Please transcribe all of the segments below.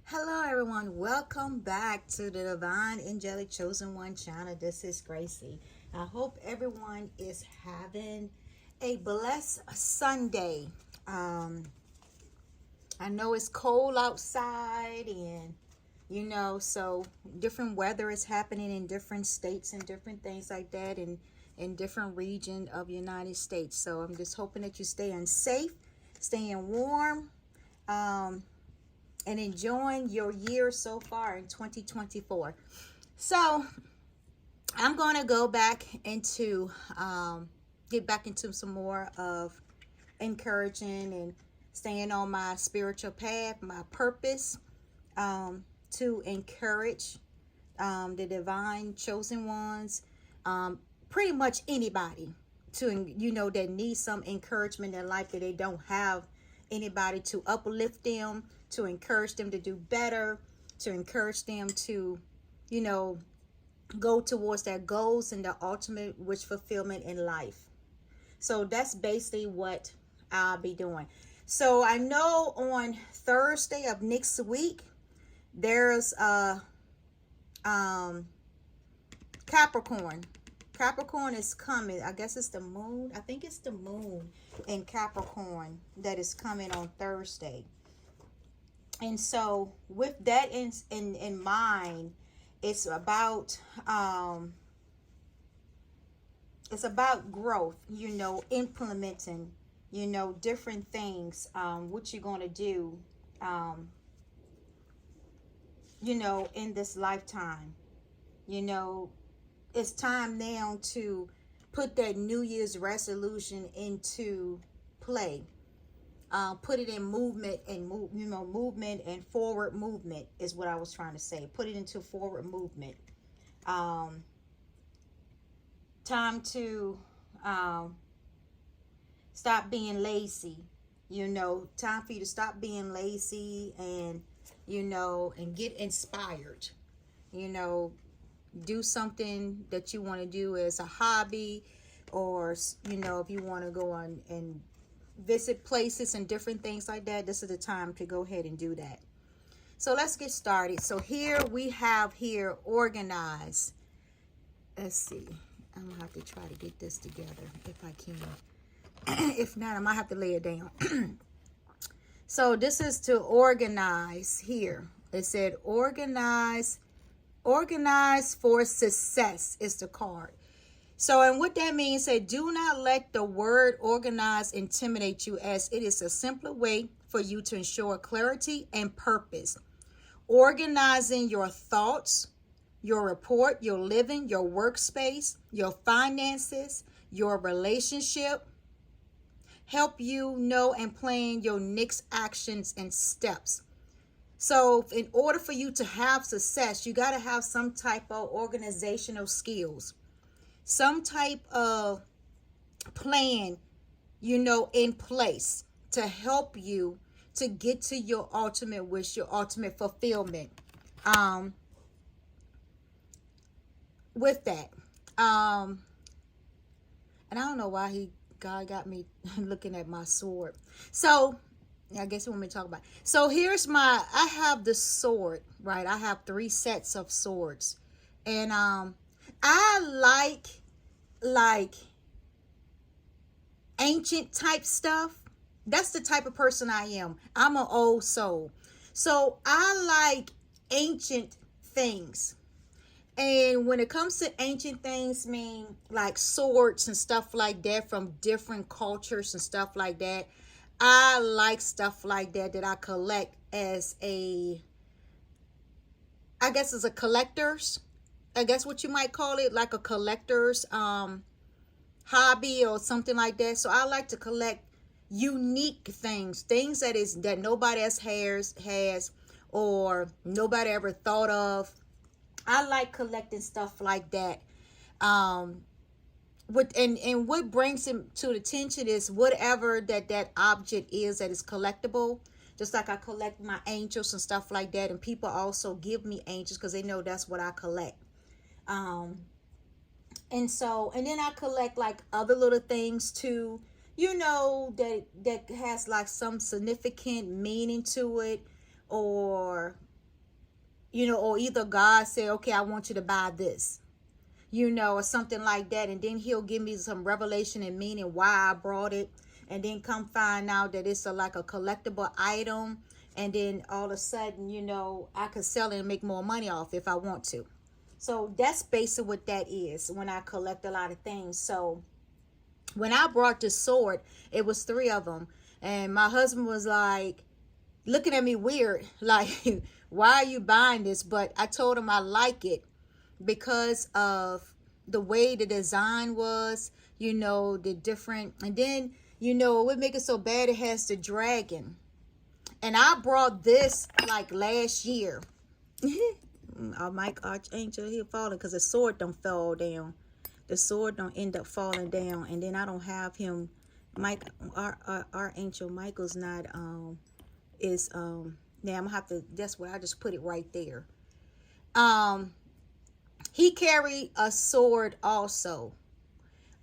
Hello everyone, welcome back to the Divine Angelic Chosen One channel. This is Gracie. I hope everyone is having a blessed Sunday. I know it's cold outside and so different weather is happening in different states and different things like that in different regions of the United States. So I'm just hoping that you're staying safe, staying warm, and enjoying your year so far in 2024. So I'm going to go back into get back into some more of encouraging and staying on my spiritual path, my purpose, to encourage the divine chosen ones, pretty much anybody to that needs some encouragement in life, that they don't have anybody to uplift them, to encourage them to do better, to encourage them to go towards their goals and their ultimate wish fulfillment in life. So that's basically what I'll be doing. So I know on Thursday of next week there's Capricorn. Capricorn is coming. I guess it's the moon. I think it's the moon in Capricorn that is coming on Thursday. And so with that in mind, it's about growth, implementing, different things, what you're going to do, in this lifetime. It's time now to put that New Year's resolution into play. Put it in movement and movement and forward movement is what I was trying to say. Put it into forward movement. Time to stop being lazy. Time for you to stop being lazy and and get inspired. Do something that you want to do as a hobby, or if you want to go on and visit places and different things like that, this is the time to go ahead and do that. So let's get started. So here we have organize. Let's see. I'm gonna have to try to get this together if I can. If not, I might have to lay it down. So this is to organize here. It said organize for success is the card. So, and what that means is, do not let the word organize intimidate you, as it is a simpler way for you to ensure clarity and purpose. Organizing your thoughts, your report, your living, your workspace, your finances, your relationship, help you know and plan your next actions and steps. So in order for you to have success, you got to have some type of organizational skills, some type of plan, in place to help you to get to your ultimate wish, your ultimate fulfillment. With that, and I don't know why God got me looking at my sword. So I guess you want me to talk about it. So here's I have the sword, right? I have 3 sets of swords. And I like ancient type stuff. That's the type of person I am. I'm an old soul. So I like ancient things. And when it comes to ancient things, mean like swords and stuff like that from different cultures and stuff like that. I like stuff like that I collect as I guess as a collector's, I guess what you might call it, like a collector's hobby or something like that. So I like to collect unique things that nobody else has or nobody ever thought of. I like collecting stuff like that. And what brings him to attention is whatever that object is that is collectible. Just like I collect my angels and stuff like that, and people also give me angels because they know that's what I collect. And then I collect like other little things too, that has like some significant meaning to it, or you know, or either God say, okay, I want you to buy this, you know, or something like that. And then he'll give me some revelation and meaning why I brought it. And then come find out that it's like a collectible item. And then all of a sudden, you know, I could sell it and make more money off if I want to. So that's basically what that is when I collect a lot of things. So when I brought this sword, it was 3 of them. And my husband was like looking at me weird, like, why are you buying this? But I told him I like it because of the way the design was, you know, the different, and then, you know, what make it so bad, it has the dragon. And I brought this like last year. Our Mike Archangel, he falling because the sword don't fall down. The sword don't end up falling down. And then I don't have him, Mike, our Angel Michael's not, now I'm gonna have to, that's where I just put it right there. He carried a sword also.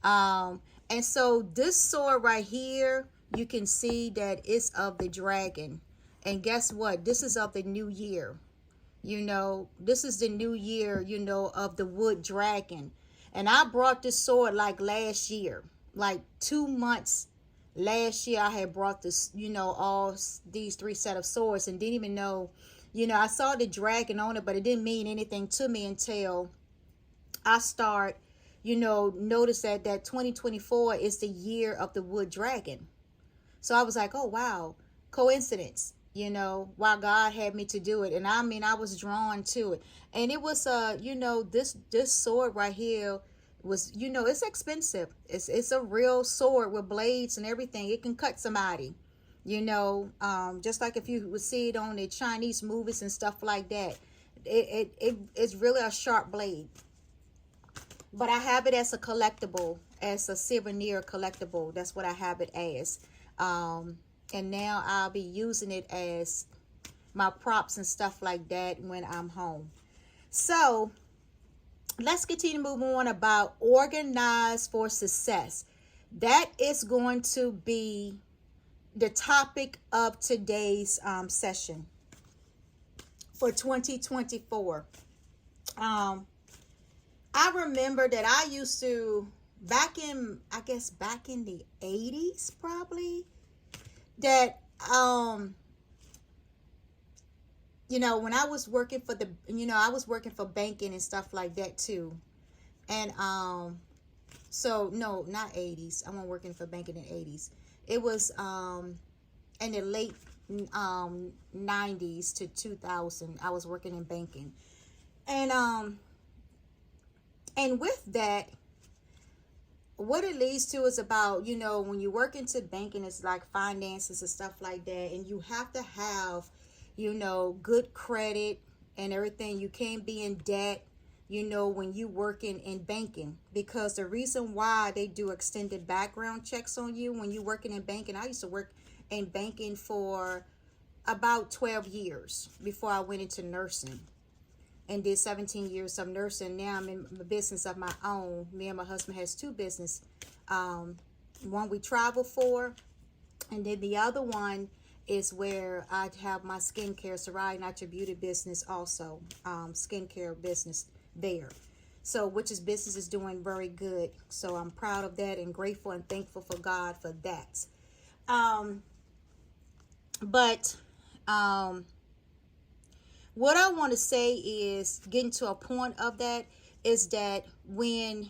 And so this sword right here, you can see that it's of the dragon. And guess what? This is of the new year. You know, this is the new year, you know, of the wood dragon. And I brought this sword like last year, like 2 months last year. I had brought this, you know, all these 3 set of swords and didn't even know, you know, I saw the dragon on it, but it didn't mean anything to me until I start, you know, notice that 2024 is the year of the wood dragon. So I was like, oh, wow, coincidence, you know, why God had me to do it. And I mean, I was drawn to it. And it was, you know, this sword right here was, you know, it's expensive. It's a real sword with blades and everything. It can cut somebody, you know, just like if you would see it on the Chinese movies and stuff like that. It's really a sharp blade. But I have it as a collectible, as a souvenir collectible. That's what I have it as. And now I'll be using it as my props and stuff like that when I'm home. So let's continue to move on about organize for success. That is going to be the topic of today's session for 2024. I remember that I used to, back in the 80s probably, that, you know, when I was working for I was working for banking and stuff like that too. And, so no, not 80s. I wasn't working for banking in the 80s. It was, in the late, 90s to 2000, I was working in banking. And with that, what it leads to is about, you know, when you work into banking, it's like finances and stuff like that. And you have to have, you know, good credit and everything. You can't be in debt, you know, when you working in banking. Because the reason why they do extended background checks on you when you're working in banking, I used to work in banking for about 12 years before I went into nursing. And did 17 years of nursing. Now I'm in a business of my own. Me and my husband has 2 businesses. One we travel for, and then the other one is where I have my skincare, Sarai Natural Beauty business also. Skincare business there. So, which is business is doing very good. So I'm proud of that and grateful and thankful for God for that. What I want to say is, getting to a point of that, is that when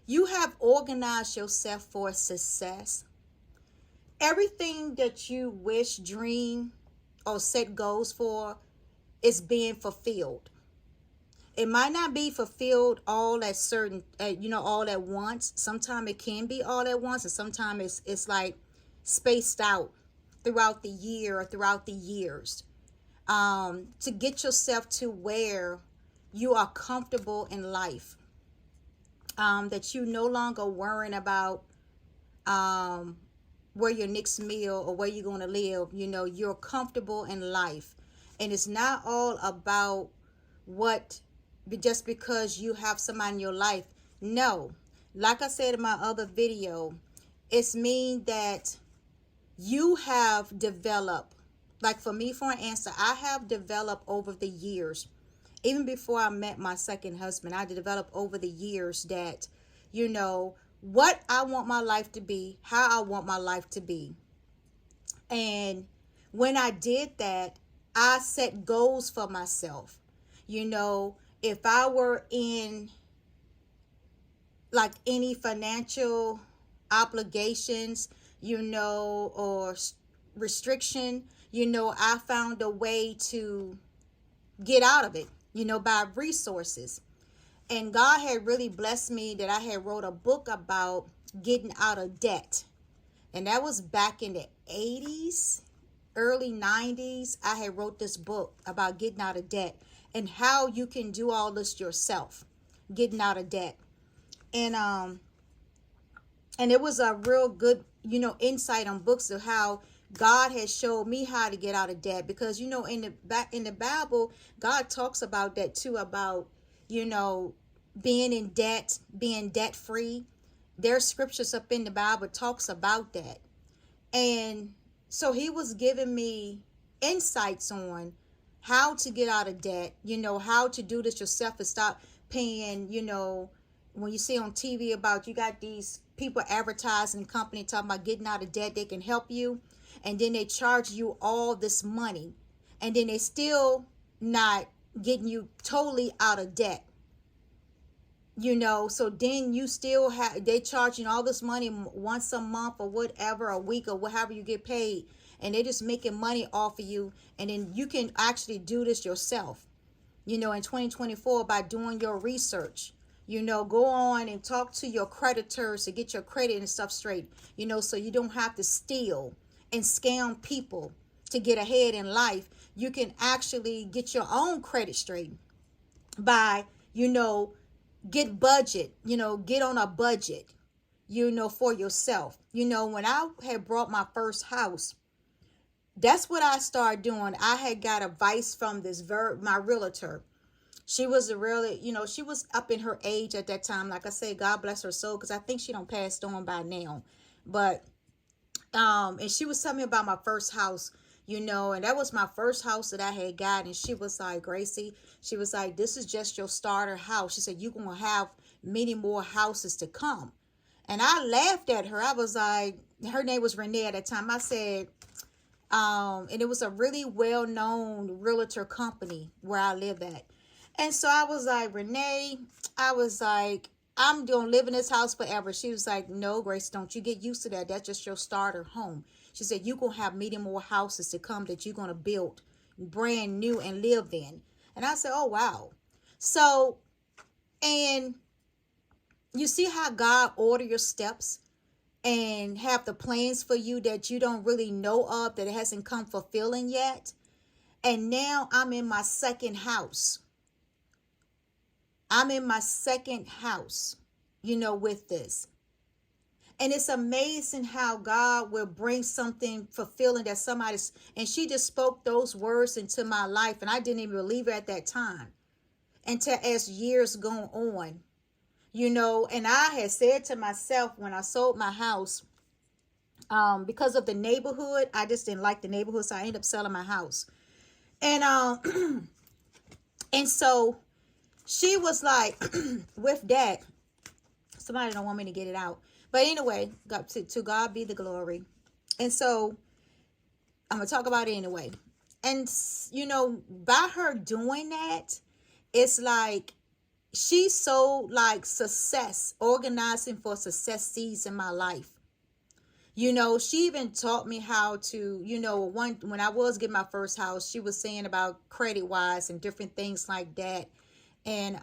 you have organized yourself for success, everything that you wish, dream, or set goals for is being fulfilled. It might not be fulfilled all at certain, all at once. Sometimes it can be all at once, and sometimes it's like spaced out throughout the year or throughout the years. To get yourself to where you are comfortable in life, that you no longer worrying about where your next meal or where you're going to live. You know, you're comfortable in life, and it's not all about what, just because you have somebody in your life. No, like I said in my other video, it's mean that you have developed like for me, for an answer, I have developed over the years, even before I met my second husband, I developed over the years that, you know, what I want my life to be, how I want my life to be. And when I did that, I set goals for myself. You know, if I were in like any financial obligations, you know, or restriction, you know, I found a way to get out of it, you know, by resources. And God had really blessed me that I had wrote a book about getting out of debt. And that was back in the 80s, early 90s. I had wrote this book about getting out of debt and how you can do all this yourself, getting out of debt. And it was a real good, you know, insight on books of how God has showed me how to get out of debt. Because, you know, in the Bible, God talks about that too, about, you know, being in debt, being debt free. There's scriptures up in the Bible talks about that. And so he was giving me insights on how to get out of debt, you know, how to do this yourself and stop paying, you know, when you see on TV about you got these people advertising company talking about getting out of debt, they can help you. And then they charge you all this money. And then they still not getting you totally out of debt. You know, so then you still have, they charging all this money once a month or whatever, a week or whatever you get paid. And they're just making money off of you. And then you can actually do this yourself, you know, in 2024 by doing your research. You know, go on and talk to your creditors to get your credit and stuff straight, you know, so you don't have to steal and scam people to get ahead in life. You can actually get your own credit straight by, you know, get budget, you know, get on a budget, you know, for yourself. You know, when I had bought my first house, that's what I started doing. I had got advice from my realtor. She was a really, you know, she was up in her age at that time. Like I said, God bless her soul, because I think she don't passed on by now. But and she was telling me about my first house, you know, and that was my first house that I had got. And she was like, Gracie, she was like, this is just your starter house. She said, you're going to have many more houses to come. And I laughed at her. I was like, her name was Renee at that time. I said, and it was a really well-known realtor company where I live at. And so I was like, Renee, I was like, I'm going to live in this house forever. She was like, no, Grace, don't you get used to that. That's just your starter home. She said, you're going to have many more houses to come that you're going to build brand new and live in. And I said, oh, wow. So, and you see how God order your steps and have the plans for you that you don't really know of, that it hasn't come fulfilling yet. And now I'm in my second house. I'm in my second house, you know, with this. And it's amazing how God will bring something fulfilling that somebody's, and she just spoke those words into my life. And I didn't even believe it at that time until as years go on, you know. And I had said to myself when I sold my house, because of the neighborhood, I just didn't like the neighborhood. So I ended up selling my house. And, and so she was like, with that, somebody don't want me to get it out. But anyway, to God be the glory. And so I'm going to talk about it anyway. And, you know, by her doing that, it's like she's so like success, organizing for success seeds in my life. You know, she even taught me how to, you know, when I was getting my first house, she was saying about credit wise and different things like that. And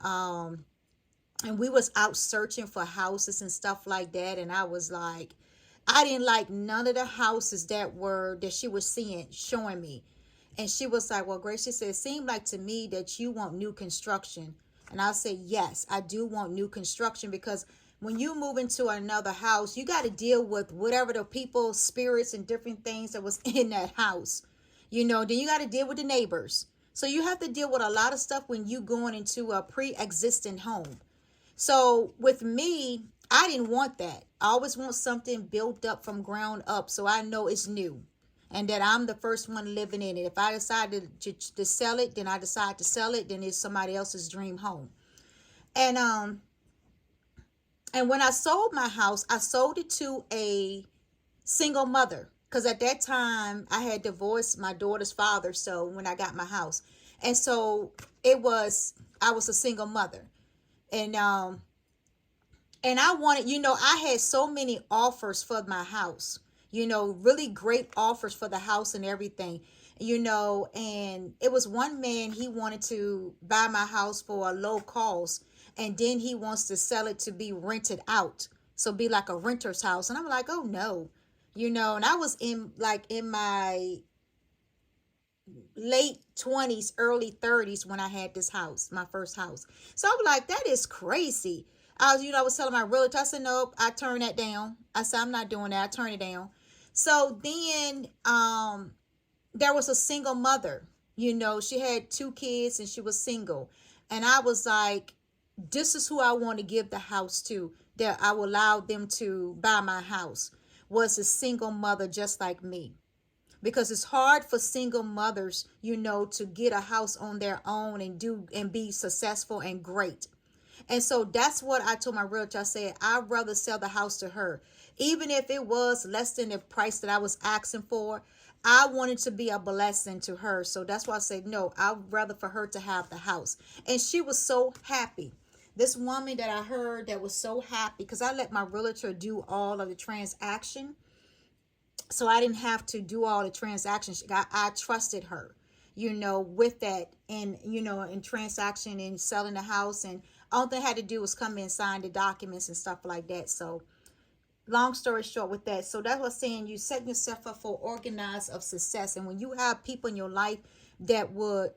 we was out searching for houses and stuff like that. And I was like, I didn't like none of the houses that she was showing me. And she was like, well, Grace, she said, it seemed like to me that you want new construction. And I said, yes, I do want new construction, because when you move into another house, you got to deal with whatever the people, spirits, and different things that was in that house. You know, then you got to deal with the neighbors. So you have to deal with a lot of stuff when you going into a pre-existing home. So with me, I didn't want that. I always want something built up from ground up, so I know it's new. and that I'm the first one living in it. If I decide to sell it, then I decide to sell it, then it's somebody else's dream home. And when I sold my house, I sold it to a single mother, because at that time I had divorced my daughter's father. So when I got my house, and so I was a single mother, and I wanted, I had so many offers for my house, really great offers for the house and everything, and it was one man, he wanted to buy my house for a low cost, and then he wants to sell it to be rented out. So be like a renter's house. And I'm like, oh no, and I was in my late 20s, early 30s when I had this house, my first house. So I was like, that is crazy. I was telling my realtor, I said, nope, I turned that down. I said, I'm not doing that. I turned it down. So then there was a single mother, she had 2 kids and she was single. And I was like, this is who I want to give the house to, that I will allow them to buy my house, was a single mother just like me. Because it's hard for single mothers, to get a house on their own and be successful and great. And so that's what I told my realtor. I said, I'd rather sell the house to her. Even if it was less than the price that I was asking for, I wanted to be a blessing to her. So that's why I said, no, I'd rather for her to have the house. And she was so happy. This woman that I heard that was so happy, because I let my realtor do all of the transaction. So I didn't have to do all the transactions. I trusted her, with that, and, in transaction and selling the house. And all they had to do was come in, sign the documents and stuff like that. So long story short with that. So that's what I'm saying. You set yourself up for organized of success. And when you have people in your life that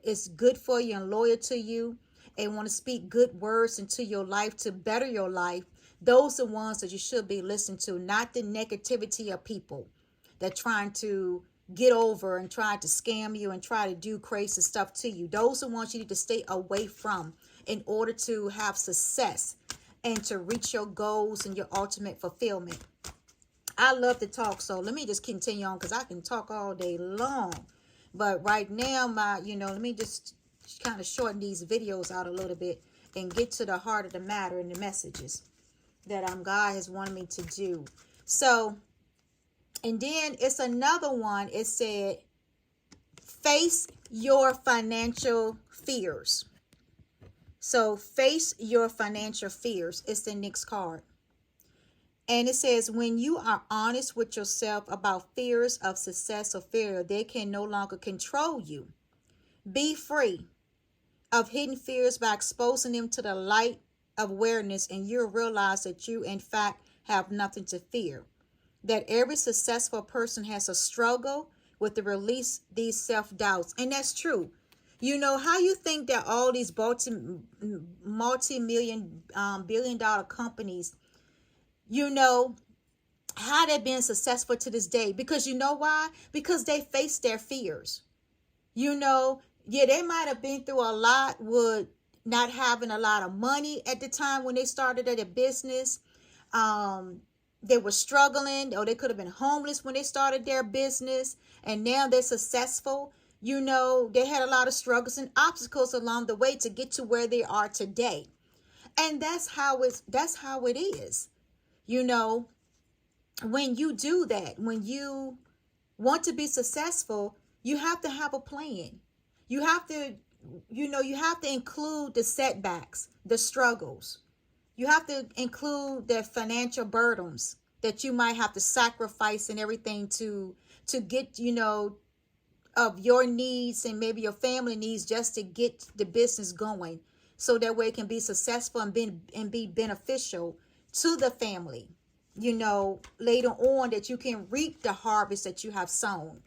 is good for you and loyal to you and want to speak good words into your life to better your life, those are the ones that you should be listening to, not the negativity of people that trying to get over and try to scam you and try to do crazy stuff to you. Those are the ones you need to stay away from in order to have success and to reach your goals and your ultimate fulfillment. I love to talk, so let me just continue on, because I can talk all day long. But right now, let me just kind of shorten these videos out a little bit and get to the heart of the matter and the messages that God has wanted me to do. So, and then it's another one. It said, face your financial fears. So face your financial fears. It's the next card. And it says, when you are honest with yourself about fears of success or failure, they can no longer control you. Be free of hidden fears by exposing them to the light of awareness, and you'll realize that you, in fact, have nothing to fear. That every successful person has a struggle with the release these self-doubts. And that's true. How you think that all these multi-million, billion-dollar companies, how they've been successful to this day? Because you know why? Because they face their fears. Yeah, they might have been through a lot with not having a lot of money at the time when they started their business. They were struggling, or they could have been homeless when they started their business, and now they're successful. They had a lot of struggles and obstacles along the way to get to where they are today. And that's how it is. When you do that, when you want to be successful, you have to have a plan. You have to, you have to include the setbacks, the struggles. You have to include the financial burdens that you might have to sacrifice and everything to get, of your needs and maybe your family needs, just to get the business going, so that way it can be successful and be beneficial to the family, later on, that you can reap the harvest that you have sown.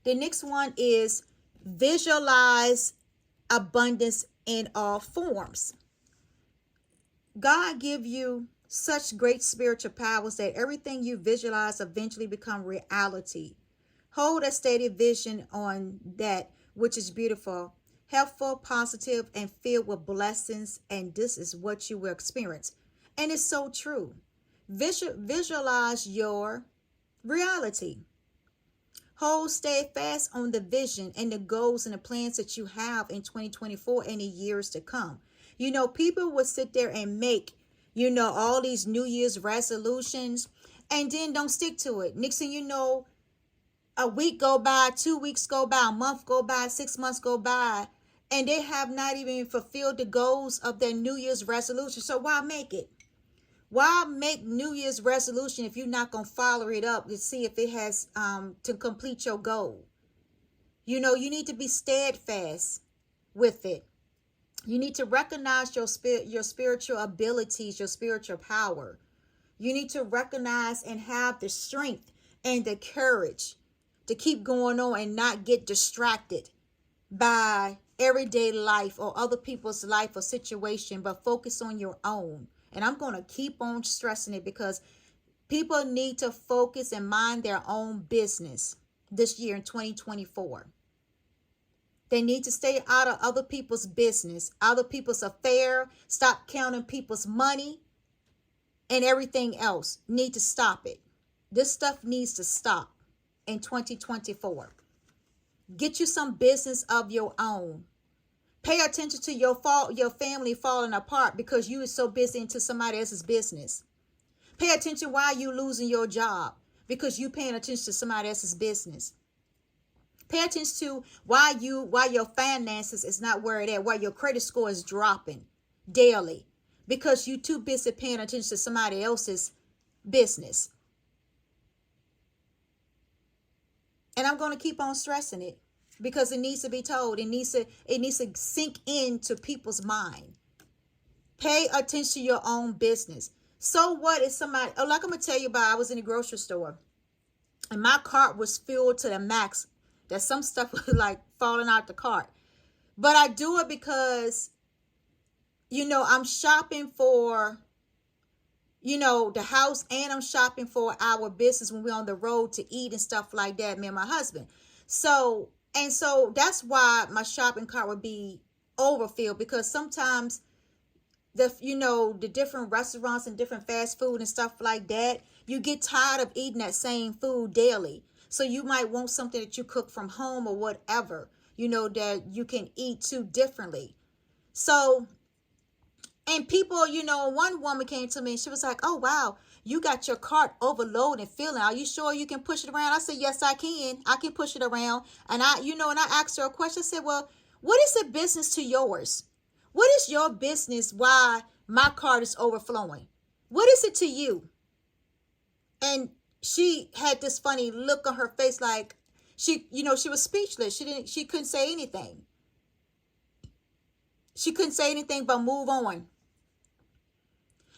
The next one is visualize abundance in all forms. God give you such great spiritual powers that everything you visualize eventually become reality. Hold a steady vision on that which is beautiful, helpful, positive, and filled with blessings, and this is what you will experience. And it's so true. Visualize your reality. Hold steadfast on the vision and the goals and the plans that you have in 2024 and the years to come. You know, people will sit there and make, you know, all these New Year's resolutions and then don't stick to it. Next thing you know, a week go by, 2 weeks go by, a month go by, 6 months go by, and they have not even fulfilled the goals of their New Year's resolution. So why make it? Why make New Year's resolution if you're not going to follow it up to see if it has to complete your goal? You know, you need to be steadfast with it. You need to recognize your spiritual abilities, your spiritual power. You need to recognize and have the strength and the courage to keep going on and not get distracted by everyday life or other people's life or situation, but focus on your own. And I'm going to keep on stressing it because people need to focus and mind their own business this year in 2024. They need to stay out of other people's business, other people's affair, stop counting people's money and everything else. Need to stop it. This stuff needs to stop in 2024. Get you some business of your own. Pay attention to your family falling apart because you are so busy into somebody else's business. Pay attention why you losing your job because you paying attention to somebody else's business. Pay attention to why your finances is not where it at, why your credit score is dropping daily because you too busy paying attention to somebody else's business. And I'm going to keep on stressing it because it needs to be told. It needs to sink into people's mind. Pay attention to your own business. So what if somebody, like I'm going to tell you about, I was in the grocery store and my cart was filled to the max. That some stuff was like falling out the cart. But I do it because, you know, I'm shopping for, you know, the house, and I'm shopping for our business when we're on the road to eat and stuff like that, me and my husband. So that's why my shopping cart would be overfilled, because sometimes the different restaurants and different fast food and stuff like that, you get tired of eating that same food daily. So you might want something that you cook from home or whatever, you know, that you can eat too differently. So, and people, you know, one woman came to me and she was like, "Oh, wow, you got your cart overloaded and filling. Are you sure you can push it around?" I said, "Yes, I can. I can push it around." And I asked her a question. I said, "Well, what is the business to yours? What is your business why my cart is overflowing? What is it to you?" And she had this funny look on her face, like she was speechless. She couldn't say anything. She couldn't say anything but move on.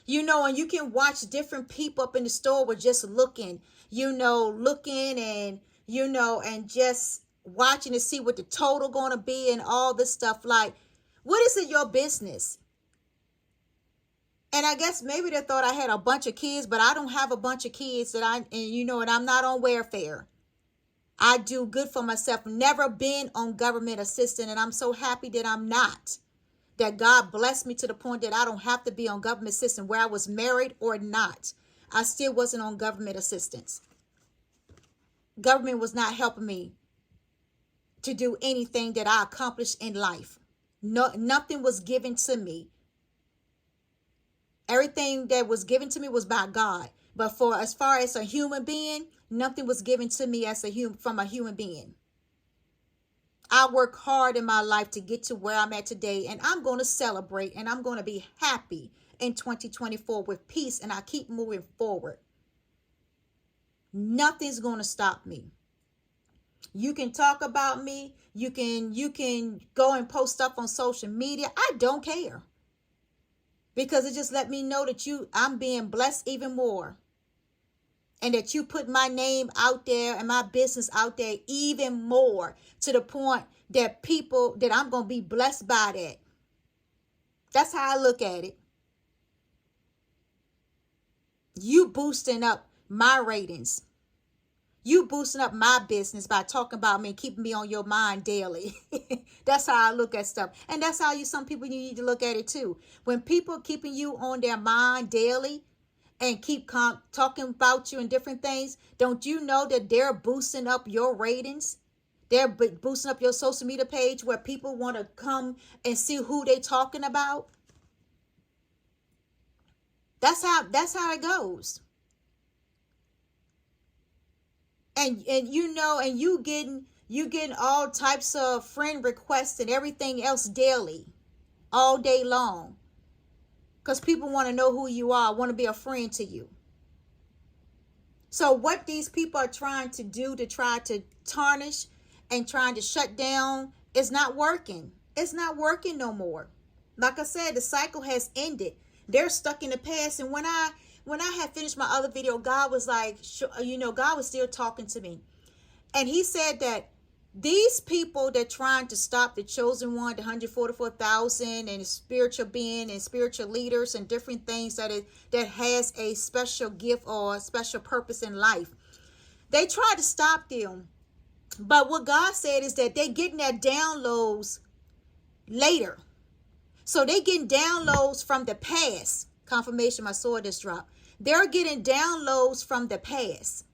You know, and you can watch different people up in the store with just looking and, and just watching to see what the total going to be and all this stuff. Like, what is it your business? And I guess maybe they thought I had a bunch of kids, but I don't have a bunch of kids and I'm not on welfare. I do good for myself. Never been on government assistance, and I'm so happy that I'm not. That God blessed me to the point that I don't have to be on government assistance. Where I was married or not, I still wasn't on government assistance. Government was not helping me to do anything that I accomplished in life. No, nothing was given to me. Everything that was given to me was by God. But as far as a human being, nothing was given to me from a human being. I work hard in my life to get to where I'm at today, and I'm going to celebrate, and I'm going to be happy in 2024 with peace, and I keep moving forward. Nothing's going to stop me. You can talk about me. You can go and post stuff on social media. I don't care. Because it just let me know that I'm being blessed even more. And that you put my name out there and my business out there even more, to the point that I'm going to be blessed by that. That's how I look at it. You boosting up my ratings. You boosting up my business by talking about me and keeping me on your mind daily. That's how I look at stuff. And that's how some people, you need to look at it too. When people keeping you on their mind daily, and keep talking about you and different things, don't you know that they're boosting up your ratings? They're boosting up your social media page where people want to come and see who they talking about. That's how it goes. And you know, and you getting all types of friend requests and everything else daily, all day long. Because people want to know who you are, want to be a friend to you. So what these people are trying to do to try to tarnish and trying to shut down is not working. It's not working no more. Like I said, the cycle has ended. They're stuck in the past. And when I had finished my other video, God was like, God was still talking to me. And he said that these people that trying to stop the chosen one, the 144,000 and spiritual being and spiritual leaders and different things that has a special gift or a special purpose in life, they try to stop them. But what God said is that they getting their downloads later. So they getting downloads from the past. Confirmation, my sword just dropped. They're getting downloads from the past.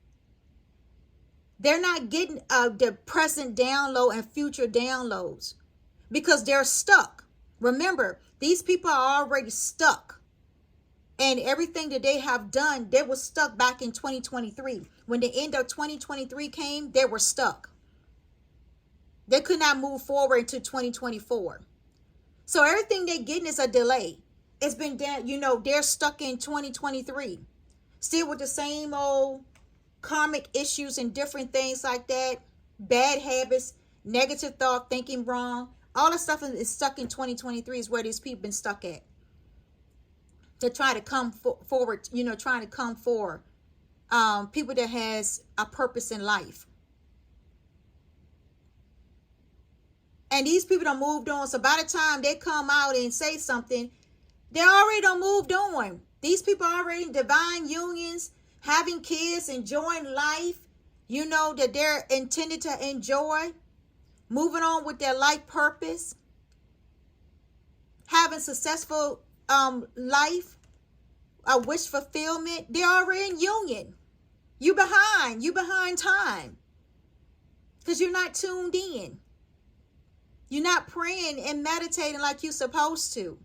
They're not getting the present download and future downloads because they're stuck. Remember, these people are already stuck. And everything that they have done, they were stuck back in 2023. When the end of 2023 came, they were stuck. They could not move forward into 2024. So everything they're getting is a delay. It's been down, they're stuck in 2023. Still with the same old karmic issues and different things like that, bad habits, negative thought, thinking wrong, all that stuff is stuck in 2023 is where these people been stuck at. To try to come forward, trying to come for people that has a purpose in life. And these people done moved on, so by the time they come out and say something, they already done moved on. These people are already in divine unions, having kids, enjoying life, that they're intended to enjoy, moving on with their life purpose, having successful life, a wish fulfillment. They're already in union. You behind time because you're not tuned in. You're not praying and meditating like you're supposed to.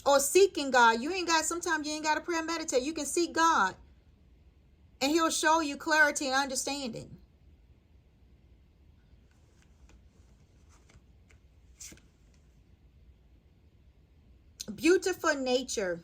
Or seeking God. Sometimes you ain't got to pray and meditate. You can seek God. And he'll show you clarity and understanding. Beautiful nature.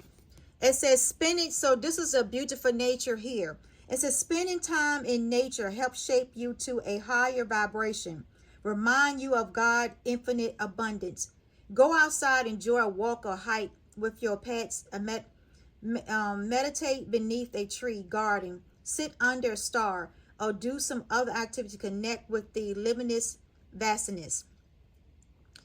It says spending. So this is a beautiful nature here. It says spending time in nature helps shape you to a higher vibration. Remind you of God's infinite abundance. Go outside, enjoy a walk or hike with your pets. Meditate beneath a tree, garden. Sit under a star, or do some other activity to connect with the limitless vastness.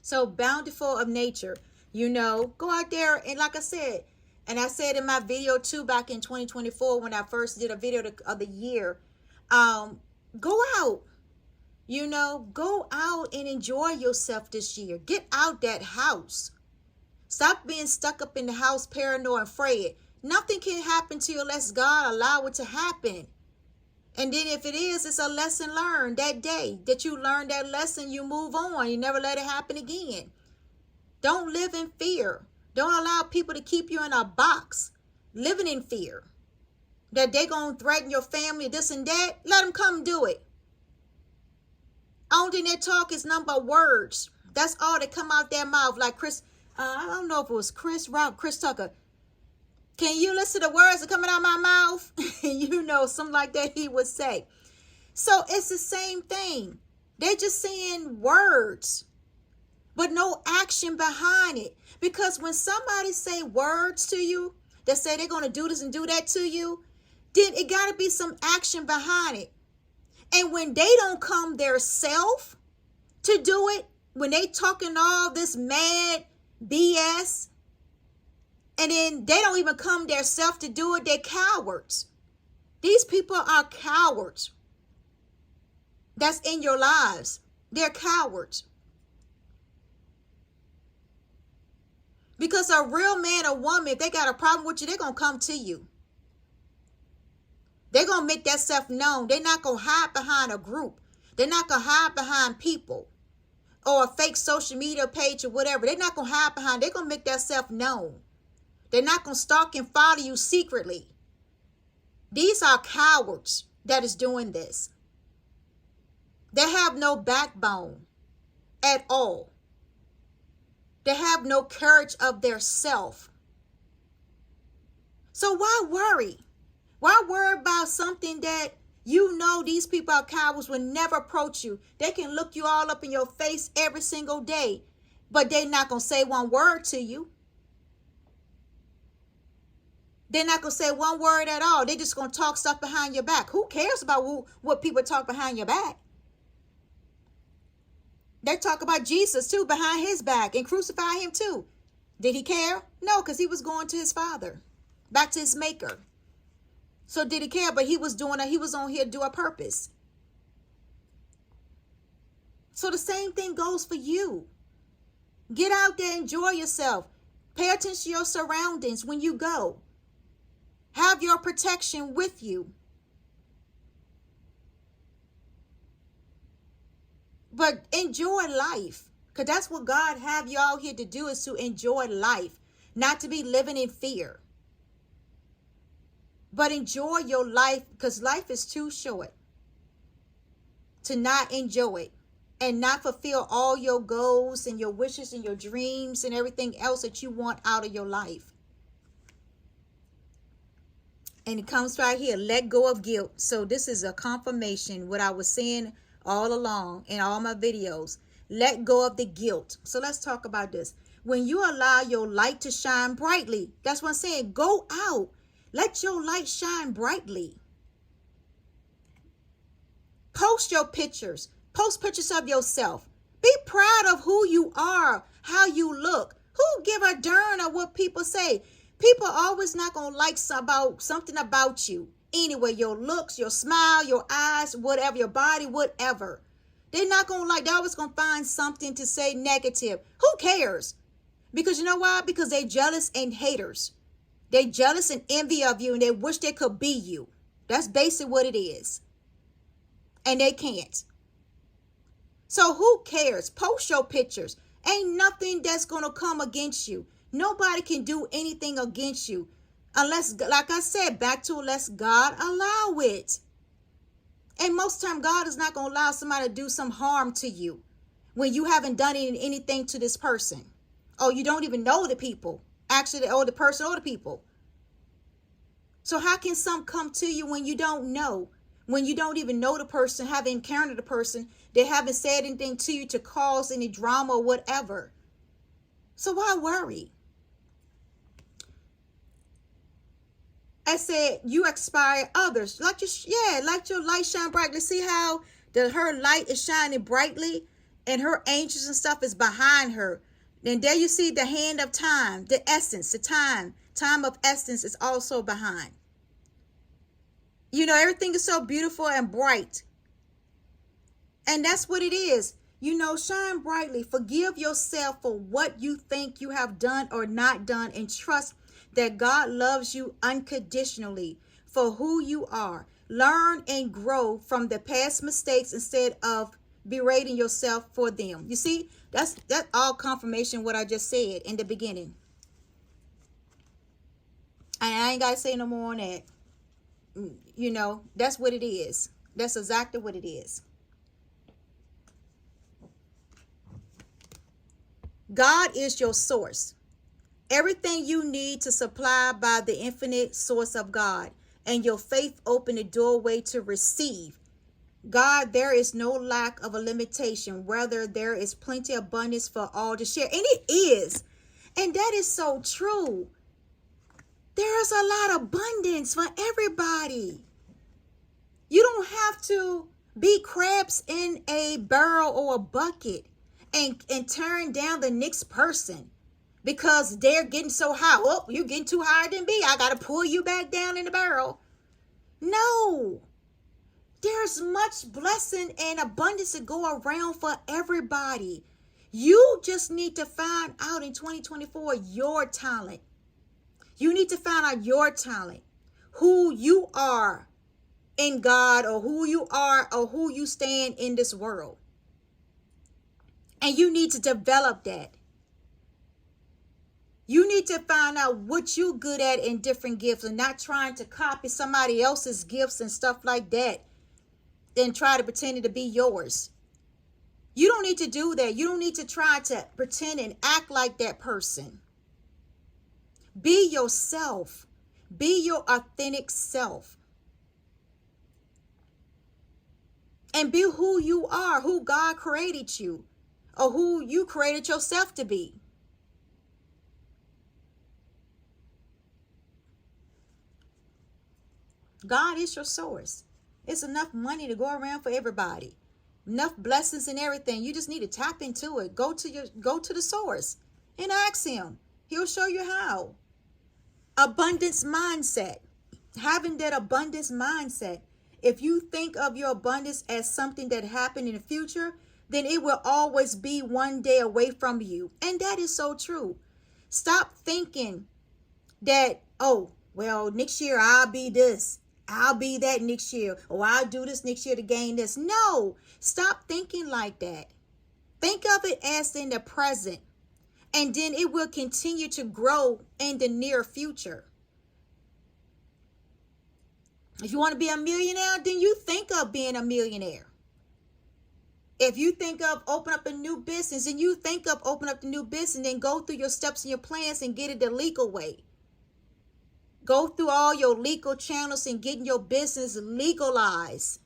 So bountiful of nature, go out there and like I said, and I said in my video too back in 2024 when I first did a video of the year, go out. Go out and enjoy yourself this year. Get out that house. Stop being stuck up in the house, paranoid, afraid. Nothing can happen to you unless God allow it to happen. And then if it is, it's a lesson learned that day that you learned that lesson, you move on. You never let it happen again. Don't live in fear. Don't allow people to keep you in a box, living in fear. That they're going to threaten your family, this and that. Let them come do it. Only their talk is nothing but words. That's all that come out their mouth. Like Chris, I don't know if it was Chris Tucker. Can you listen to the words that coming out of my mouth? Something like that he would say. So it's the same thing. They're just saying words, but no action behind it. Because when somebody say words to you that say they're going to do this and do that to you, then it got to be some action behind it. And when they don't come their self to do it, when they talking all this mad BS, and then they don't even come their self to do it, they're cowards. These people are cowards. That's in your lives. They're cowards. Because a real man or woman, if they got a problem with you, they're going to come to you. They're going to make that self known. They're not going to hide behind a group. They're not going to hide behind people or a fake social media page or whatever. They're not going to hide behind. They're going to make that self known. They're not going to stalk and follow you secretly. These are cowards that is doing this. They have no backbone at all. They have no courage of their self. So why worry? Why worry about something that you know these people are cowards, will never approach you? They can look you all up in your face every single day, but they're not going to say one word to you. They're not going to say one word at all. They're just going to talk stuff behind your back. Who cares about what people talk behind your back? They talk about Jesus too behind his back and crucify him too. Did he care? No, because he was going to his Father, back to his maker. So did he care? But he was on here to do a purpose. So the same thing goes for you. Get out there, enjoy yourself. Pay attention to your surroundings when you go. Have your protection with you. But enjoy life. Because that's what God have you all here to do, is to enjoy life. Not to be living in fear. But enjoy your life, because life is too short to not enjoy it and not fulfill all your goals and your wishes and your dreams and everything else that you want out of your life. And it comes right here, let go of guilt. So this is a confirmation, what I was saying all along in all my videos. Let go of the guilt. So let's talk about this. When you allow your light to shine brightly, that's what I'm saying. Go out. Let your light shine brightly. Post your pictures. Post pictures of yourself. Be proud of who you are, how you look. Who give a darn of what people say? People always not going to like something about you. Anyway, your looks, your smile, your eyes, whatever, your body, whatever. They're not going to like, they're always going to find something to say negative. Who cares? Because you know why? Because they're jealous and haters. They're jealous and envy of you, and they wish they could be you. That's basically what it is. And they can't. So who cares? Post your pictures. Ain't nothing that's going to come against you. Nobody can do anything against you. Unless, like I said, back to unless God allow it. And most time, God is not going to allow somebody to do some harm to you when you haven't done anything to this person. Or you don't even know the people. Actually, or the person or the people. So how can some come to you when you don't know? When you don't even know the person, haven't encountered the person, they haven't said anything to you to cause any drama or whatever. So why worry? I said, you inspire others. Like your light shine brightly. See how her light is shining brightly and her angels and stuff is behind her. Then there you see the hand of time, the essence, the time of essence is also behind. You know, everything is so beautiful and bright. And that's what it is. You know, shine brightly. Forgive yourself for what you think you have done or not done, and trust that God loves you unconditionally for who you are. Learn and grow from the past mistakes instead of berating yourself for them. You see, that's all confirmation what I just said in the beginning. And I ain't got to say no more on that. You know, that's what it is. That's exactly what it is. God is your source. Everything you need to supply by the infinite source of God. And your faith open the doorway to receive. God, there is no lack of a limitation. Rather, there is plenty of abundance for all to share. And it is. And that is so true. There is a lot of abundance for everybody. You don't have to be crabs in a barrel or a bucket and turn down the next person because they're getting so high. Oh, you're getting too high than me. I got to pull you back down in the barrel. No. There's much blessing and abundance to go around for everybody. You just need to find out in 2024 your talent. You need to find out your talent, who you are, in God or who you are or who you stand in this world. And you need to develop that. You need to find out what you're good at in different gifts and not trying to copy somebody else's gifts and stuff like that. Then try to pretend it to be yours. You don't need to do that. You don't need to try to pretend and act like that person. Be yourself. Be your authentic self. And be who you are, who God created you, or who you created yourself to be. God is your source. It's enough money to go around for everybody. Enough blessings and everything. You just need to tap into it. Go to the source and ask him. He'll show you how. Abundance mindset. Having that abundance mindset. If you think of your abundance as something that happened in the future, then it will always be one day away from you. And that is so true. Stop thinking that, oh, well, next year I'll be this. I'll be that next year. Or I'll do this next year to gain this. No, stop thinking like that. Think of it as in the present. And then it will continue to grow in the near future. If you want to be a millionaire, then you think of being a millionaire. If you think of open up a new business, and you think of open up the new business, and then go through your steps and your plans and get it the legal way. Go through all your legal channels and getting your business legalized.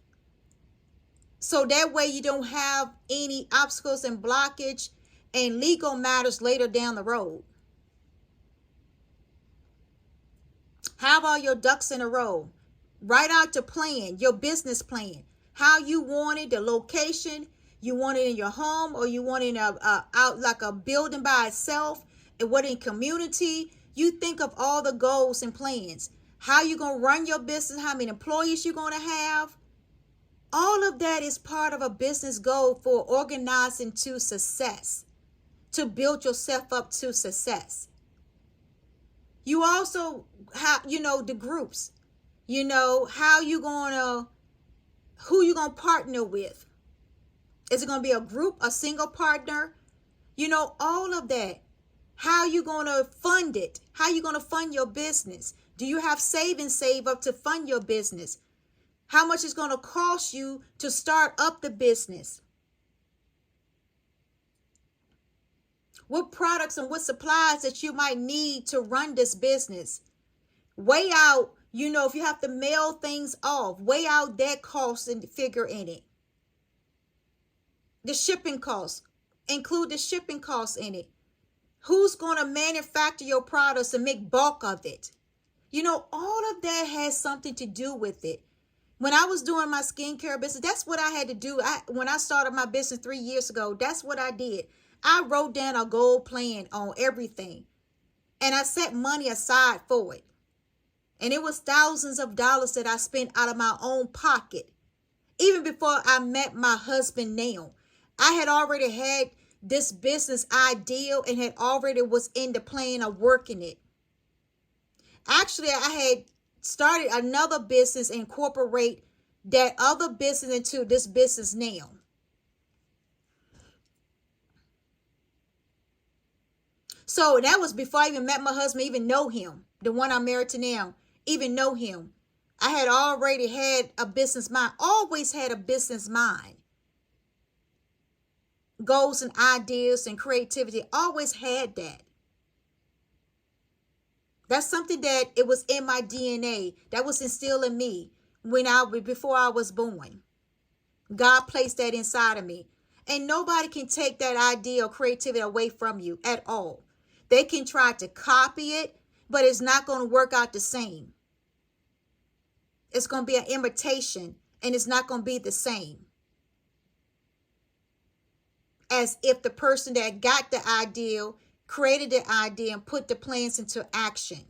So that way you don't have any obstacles and blockage and legal matters later down the road. Have all your ducks in a row. Write out your plan, your business plan. How you want it, the location. You want it in your home, or you want it out like a building by itself, and what in community. You think of all the goals and plans. How you going to run your business, how many employees you're going to have. All of that is part of a business goal for organizing to success, to build yourself up to success. You also have, the groups, how you going to, who you going to partner with. Is it going to be a group, a single partner? All of that. How you going to fund it? How you going to fund your business? Do you have save up to fund your business? How much is going to cost you to start up the business? What products and what supplies that you might need to run this business? Weigh out, if you have to mail things off, weigh out that cost and figure in it. The shipping costs, include the shipping costs in it. Who's going to manufacture your products and make bulk of it? All of that has something to do with it. When I was doing my skincare business, that's what I had to do. When I started my business 3 years ago, that's what I did. I wrote down a goal plan on everything. And I set money aside for it. And it was thousands of dollars that I spent out of my own pocket. Even before I met my husband now. I had already had this business ideal and had already was in the plan of working it. Actually, I had started another business, incorporate that other business into this business now. So that was before I even met my husband, even know him. The one I'm married to now, even know him. I had already had a business mind, always had a business mind. Goals and ideas and creativity, always had that. That's something that it was in my DNA, that was instilled in me before I was born. God placed that inside of me. And nobody can take that idea or creativity away from you at all. They can try to copy it, but it's not going to work out the same. It's going to be an imitation, and it's not going to be the same as if the person that got the idea, created the idea, and put the plans into action.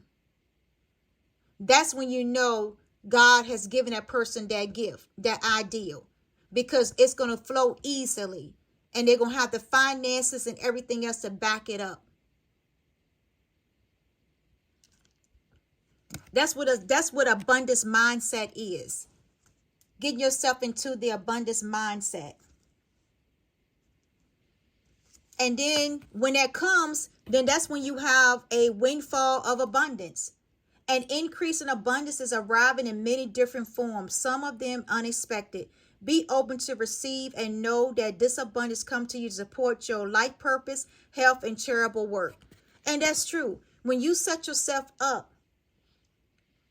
That's when you know God has given that person that gift, that ideal, because it's going to flow easily, and they're going to have the finances and everything else to back it up. That's what abundance mindset is. getting yourself into the abundance mindset. And then when that comes, then that's when you have a windfall of abundance. An increase in abundance is arriving in many different forms, some of them unexpected. Be open to receive and know that this abundance comes to you to support your life purpose, health, and charitable work. And that's true. When you set yourself up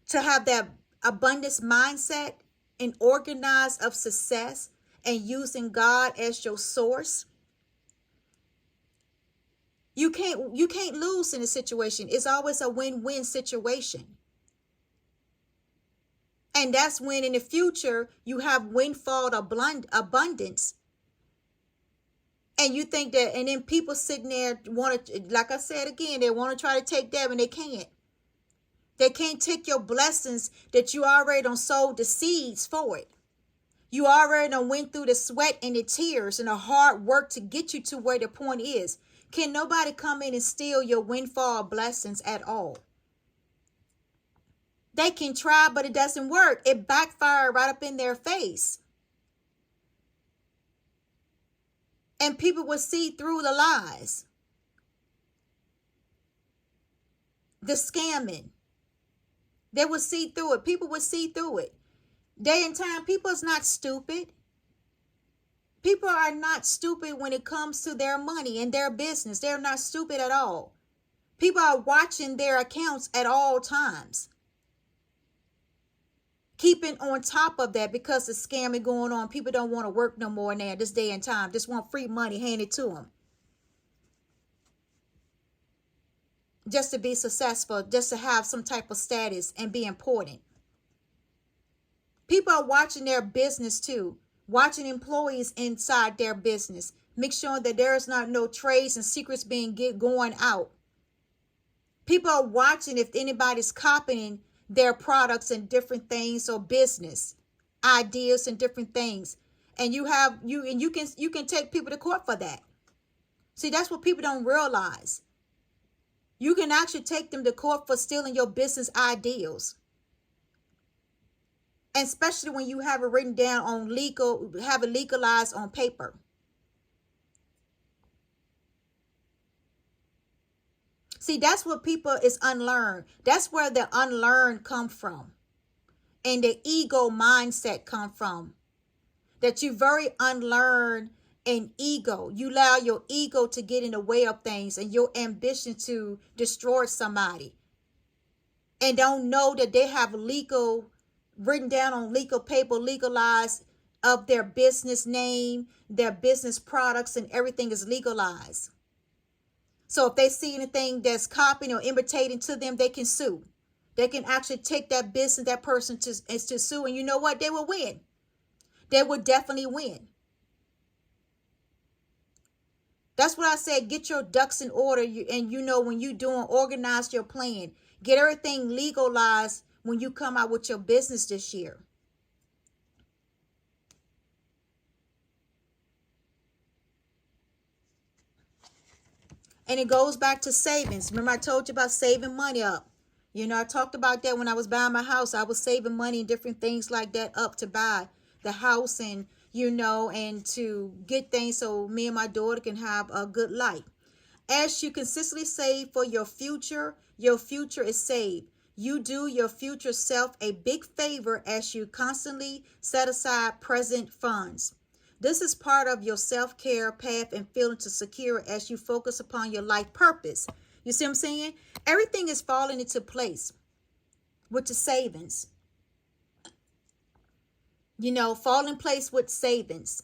to have that abundance mindset and organized of success and using God as your source, you can't lose in a situation. It's always a win-win situation. And that's when in the future you have windfall abundance. And you think that, and then people sitting there want to, like I said again, they want to try to take that and they can't. They can't take your blessings that you already done sowed the seeds for it. You already done went through the sweat and the tears and the hard work to get you to where the point is. Can nobody come in and steal your windfall blessings at all? They can try, but it doesn't work. It backfired right up in their face. And people will see through the lies, the scamming. They will see through it. People will see through it. Day and time, people is not stupid. People are not stupid when it comes to their money and their business. They're not stupid at all. People are watching their accounts at all times. Keeping on top of that because the scamming going on. People don't want to work no more now this day and time. Just want free money handed to them. Just to be successful, just to have some type of status and be important. People are watching their business too. Watching employees inside their business. Make sure that there is not no trades and secrets being going out. People are watching if anybody's copying their products and different things or business ideas and different things. And you can take people to court for that. See, that's what people don't realize. You can actually take them to court for stealing your business ideals. And especially when you have it written down on have it legalized on paper. See, that's what people is unlearned. That's where the unlearned come from. And the ego mindset come from. That you very unlearned and ego. You allow your ego to get in the way of things and your ambition to destroy somebody. And don't know that they have legal, written down on legal paper, legalized of their business name, their business products, and everything is legalized. So if they see anything that's copying or imitating to them, they can sue. They can actually take that business, that person to sue. And you know what? They will win. They will definitely win. That's what I said. Get your ducks in order. And when you're doing, organize your plan. Get everything legalized when you come out with your business this year. And it goes back to savings. Remember I told you about saving money up. I talked about that when I was buying my house. I was saving money and different things like that up to buy the house and, and to get things so me and my daughter can have a good life. As you consistently save for your future is saved. You do your future self a big favor as you constantly set aside present funds. This is part of your self-care path and feeling to secure as you focus upon your life purpose. You see what I'm saying? Everything is falling into place with the savings. Fall in place with savings.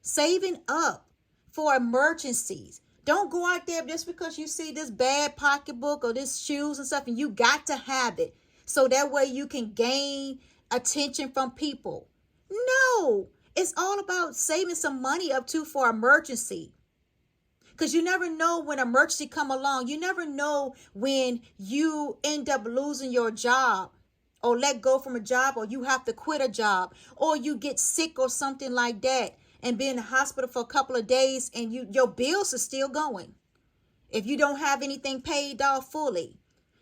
Saving up for emergencies. Don't go out there just because you see this bad pocketbook or this shoes and stuff and you got to have it. So that way you can gain attention from people. No. It's all about saving some money up to for emergency. Because you never know when emergency come along. You never know when you end up losing your job or let go from a job or you have to quit a job or you get sick or something like that and be in the hospital for a couple of days and your bills are still going. If you don't have anything paid off fully,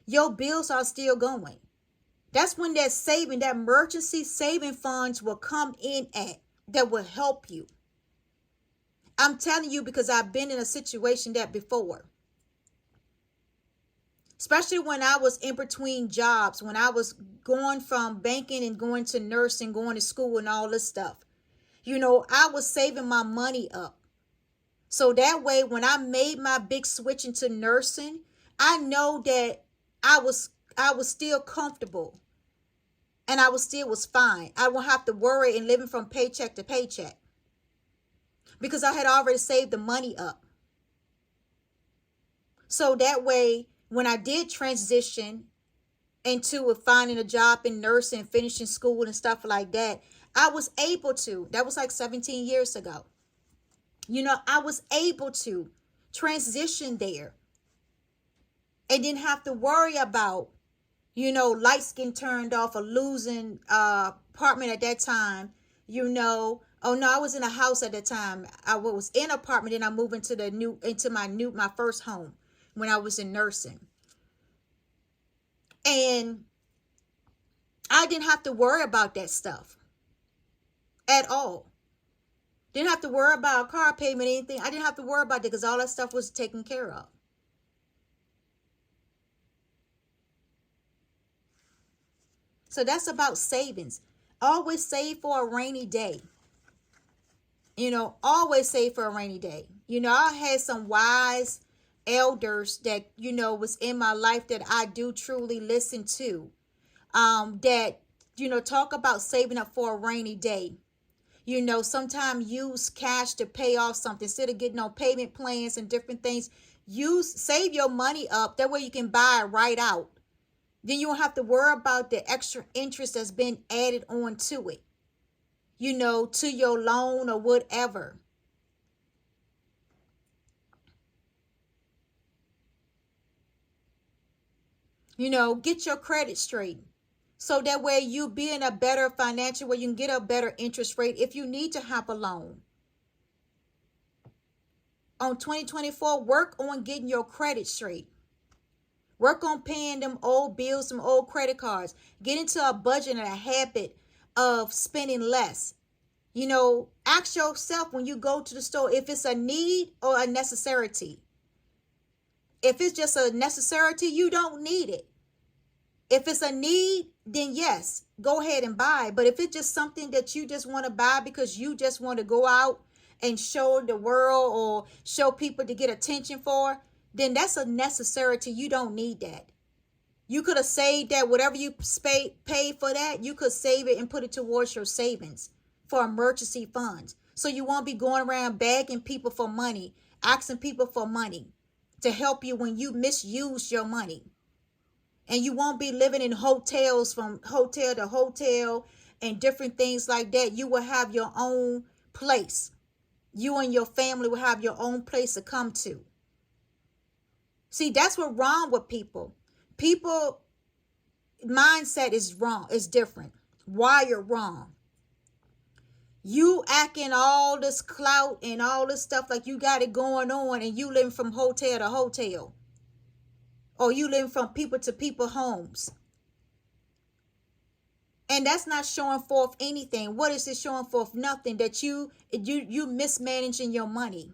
your bills are still going. That's when that saving, that emergency saving funds will come in at, that will help you. I'm telling you because I've been in a situation that before. Especially when I was in between jobs, when I was going from banking and going to nursing, going to school and all this stuff. You know, I was saving my money up. So that way, when I made my big switch into nursing, I know that I was still comfortable and I was fine. I won't have to worry and living from paycheck to paycheck because I had already saved the money up. So that way, when I did transition into finding a job in nursing, finishing school and stuff like that, I was able to. That was like 17 years ago. You know, I was able to transition there and didn't have to worry about, you know, lights getting turned off or losing apartment at that time. You know, oh no, I was in a house at the time. I was in an apartment and I moved into my first home when I was in nursing. And I didn't have to worry about that stuff at all. Didn't have to worry about a car payment, anything. I didn't have to worry about that because all that stuff was taken care of. So that's about savings. Always save for a rainy day. You know, always save for a rainy day. You know, I had some wise elders that, you know, was in my life that I do truly listen to. That, you know, talk about saving up for a rainy day. You know, sometimes use cash to pay off something instead of getting on payment plans and different things. Save your money up. That way you can buy it right out. Then you don't have to worry about the extra interest that's been added on to it. You know, to your loan or whatever. You know, get your credit straight. So that way you be in a better financial where you can get a better interest rate if you need to have a loan. On 2024, work on getting your credit straight. Work on paying them old bills, some old credit cards. Get into a budget and a habit of spending less. You know, ask yourself when you go to the store if it's a need or a necessity. If it's just a necessity, you don't need it. If it's a need, then yes, go ahead and buy. But if it's just something that you just want to buy because you just want to go out and show the world or show people to get attention for, then that's a necessity. You don't need that. You could have saved that, whatever you paid for that, you could save it and put it towards your savings for emergency funds. So you won't be going around begging people for money, asking people for money to help you when you misuse your money. And you won't be living in hotels from hotel to hotel and different things like that. You will have your own place. You and your family will have your own place to come to. See, that's what's wrong with people. People mindset is wrong. It's different. Wired wrong. You acting all this clout and all this stuff like you got it going on and you living from hotel to hotel. Or you living from people to people homes. And that's not showing forth anything. What is it showing forth? Nothing. That you mismanaging your money.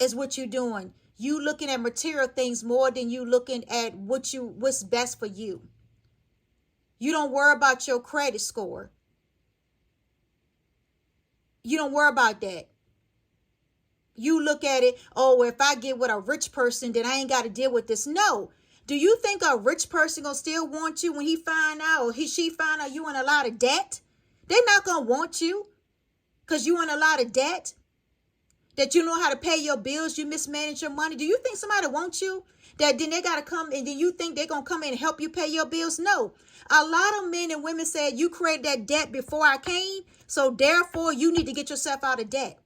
Is what you're doing. You looking at material things more than you looking at what's best for you. You don't worry about your credit score. You don't worry about that. You look at it, oh, if I get with a rich person, then I ain't got to deal with this. No. Do you think a rich person gonna still want you when he find out or she find out you in a lot of debt? They're not gonna want you because you in a lot of debt. That you know how to pay your bills, you mismanage your money. Do you think somebody wants you? That then they got to come and then you think they're going to come in and help you pay your bills? No. A lot of men and women said you created that debt before I came. So therefore you need to get yourself out of debt.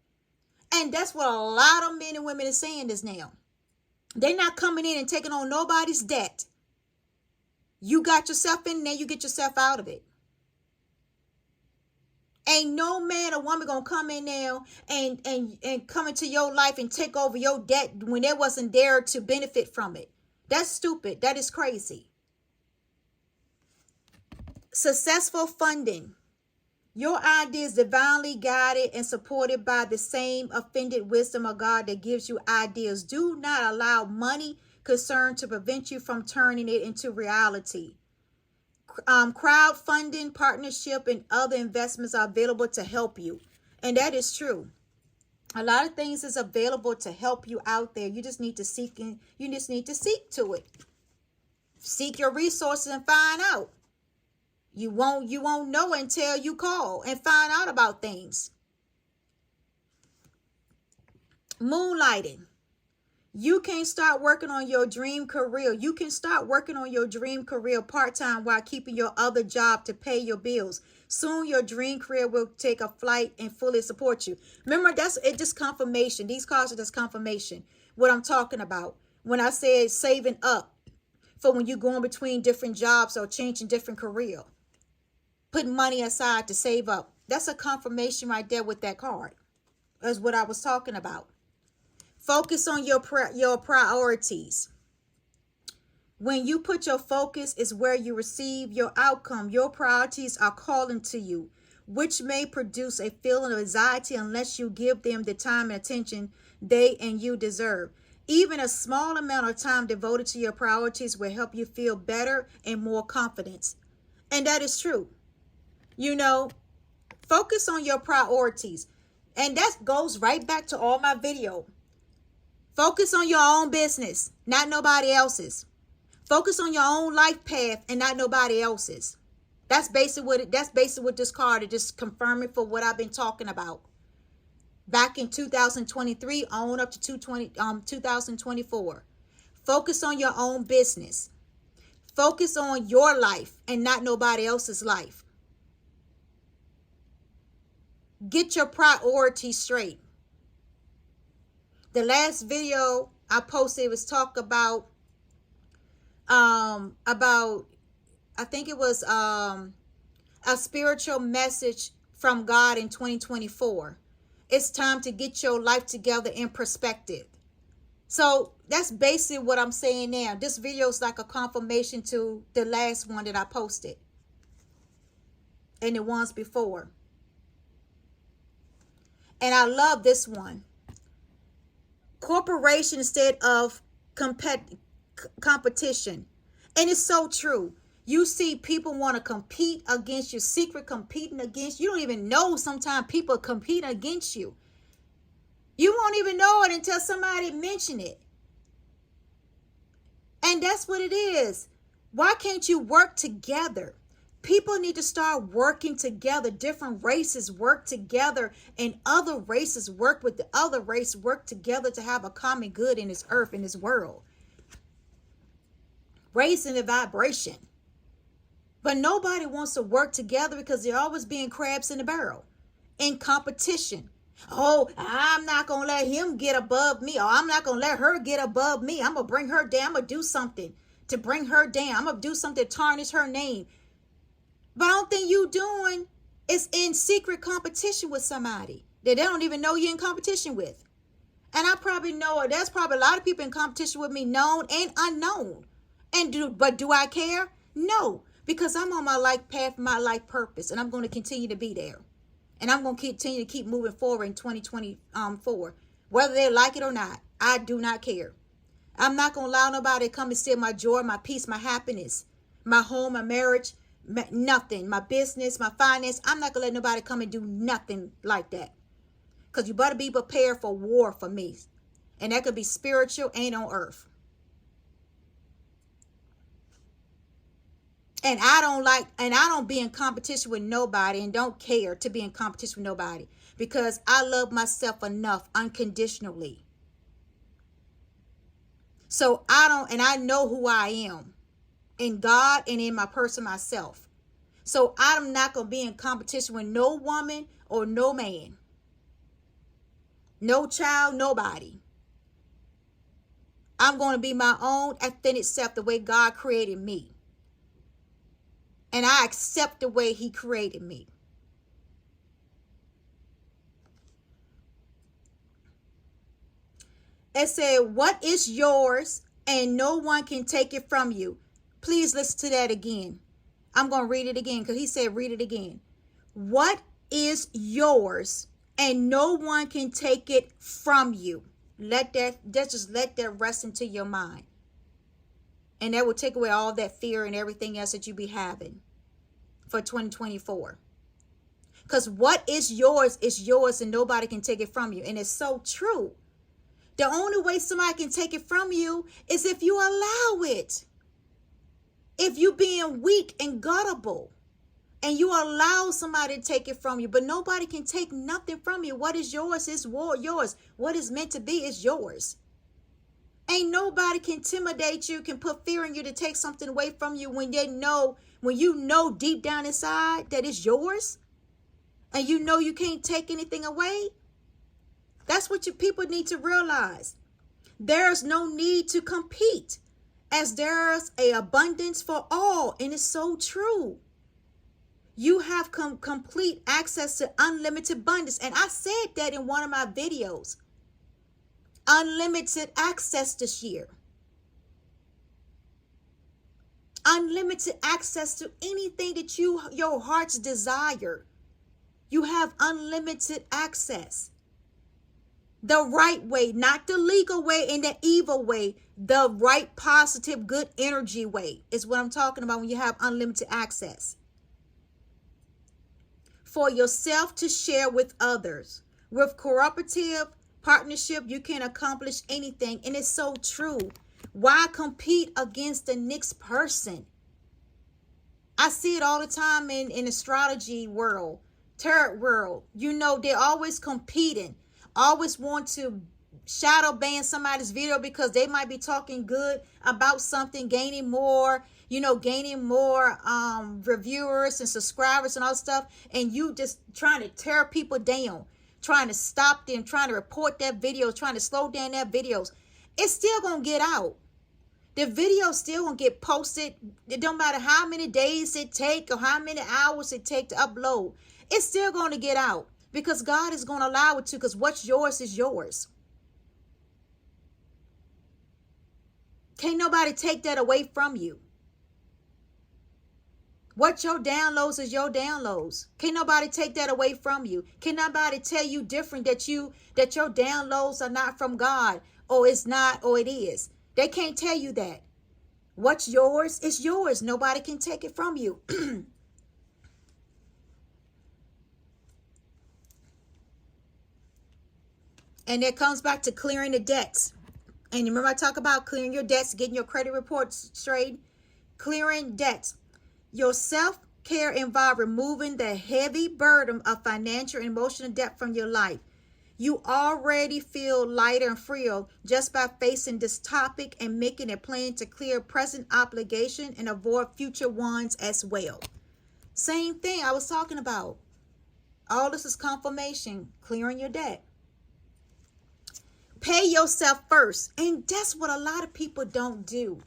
And that's what a lot of men and women are saying this now. They're not coming in and taking on nobody's debt. You got yourself in there, you get yourself out of it. Ain't no man or woman gonna come in now and come into your life and take over your debt when they wasn't there to benefit from it. That's stupid. That is crazy. Successful funding. Your idea is divinely guided and supported by the same offended wisdom of God that gives you ideas. Do not allow money concern to prevent you from turning it into reality. Crowdfunding, partnership, and other investments are available to help you. And that is true. A lot of things is available to help you out there. You just need to seek to it. Seek your resources and find out. You won't know until you call and find out about things. Moonlighting. You can start working on your dream career. You can start working on your dream career part-time while keeping your other job to pay your bills. Soon your dream career will take a flight and fully support you. Remember, that's it, just confirmation. These cards are just confirmation. What I'm talking about. When I said saving up for when you're going between different jobs or changing different career. Putting money aside to save up. That's a confirmation right there with that card. That's what I was talking about. Focus on your priorities. When you put your focus is where you receive your outcome. Your priorities are calling to you, which may produce a feeling of anxiety unless you give them the time and attention they and you deserve. Even a small amount of time devoted to your priorities will help you feel better and more confidence. And that is true. You know, focus on your priorities. And that goes right back to all my video. Focus on your own business, not nobody else's. Focus on your own life path and not nobody else's. That's basically what this card is just confirming for what I've been talking about. Back in 2023 on up to 2024. Focus on your own business. Focus on your life and not nobody else's life. Get your priorities straight. The last video I posted was talk about I think it was a spiritual message from God in 2024. It's time to get your life together in perspective. So that's basically what I'm saying now. This video is like a confirmation to the last one that I posted and the ones before. And I love this one. Corporation instead of competition. And it's so true. You see people want to compete against you, secret competing against you. You don't even know sometimes people compete against you. You won't even know it until somebody mention it. And that's what it is. Why can't you work together? People need to start working together. Different races work together, and other races work with the other race, work together to have a common good in this earth, in this world. Raising the vibration. But nobody wants to work together because they're always being crabs in the barrel. In competition. Oh, I'm not going to let him get above me. Or I'm not going to let her get above me. I'm going to bring her down. I'm going to do something to bring her down. I'm going to do something to tarnish her name. But I don't think you doing is in secret competition with somebody that they don't even know you're in competition with. And I probably know there's probably a lot of people in competition with me, known and unknown. But do I care? No, because I'm on my life path, my life purpose, and I'm going to continue to be there. And I'm going to continue to keep moving forward in 2024. Whether they like it or not, I do not care. I'm not going to allow nobody to come and steal my joy, my peace, my happiness, my home, my marriage, nothing, my business, my finance. I'm not going to let nobody come and do nothing like that. Because you better be prepared for war for me. And that could be spiritual and on earth. And I don't be in competition with nobody and don't care to be in competition with nobody. Because I love myself enough unconditionally. So I know who I am. In God and in my person myself. So I'm not going to be in competition with no woman or no man. No child, nobody. I'm going to be my own authentic self the way God created me. And I accept the way he created me. It said, what is yours and no one can take it from you. Please listen to that again. I'm going to read it again because he said read it again. What is yours and no one can take it from you. Just let that rest into your mind. And that will take away all that fear and everything else that you be having for 2024. Because what is yours and nobody can take it from you. And it's so true. The only way somebody can take it from you is if you allow it. If you being weak and gullible and you allow somebody to take it from you, but nobody can take nothing from you. What is yours is yours. What is meant to be is yours. Ain't nobody can intimidate you, can put fear in you to take something away from you when you know deep down inside that it's yours and you know you can't take anything away. That's what you people need to realize. There's no need to compete as there's an abundance for all. And it's so true. You have complete access to unlimited abundance. And I said that in one of my videos. Unlimited access this year. Unlimited access to anything that your heart's desire. You have unlimited access. The right way, not the legal way and the evil way. The right, positive, good energy way is what I'm talking about when you have unlimited access. For yourself to share with others. With cooperative partnership, you can accomplish anything. And it's so true. Why compete against the next person? I see it all the time in astrology world, tarot world. You know, they're always competing. Always want to shadow ban somebody's video because they might be talking good about something, gaining more reviewers and subscribers and all stuff, and you just trying to tear people down, trying to stop them, trying to report their videos, trying to slow down their videos. It's still gonna get out. The video still gonna get posted. It don't matter how many days it take or how many hours it take to upload. It's still gonna get out because God is gonna allow it to, because what's yours is yours. Can't nobody take that away from you. What your downloads is your downloads. Can't nobody take that away from you. Can't nobody tell you different that your downloads are not from God, or it's not, or it is. They can't tell you that. What's yours is yours. Nobody can take it from you. And it comes back to clearing the debts. And remember I talk about clearing your debts, getting your credit reports straight, clearing debts. Your self-care involves removing the heavy burden of financial and emotional debt from your life. You already feel lighter and freer just by facing this topic and making a plan to clear present obligation and avoid future ones as well. Same thing I was talking about. All this is confirmation, clearing your debt. Pay yourself first. And that's what a lot of people don't do.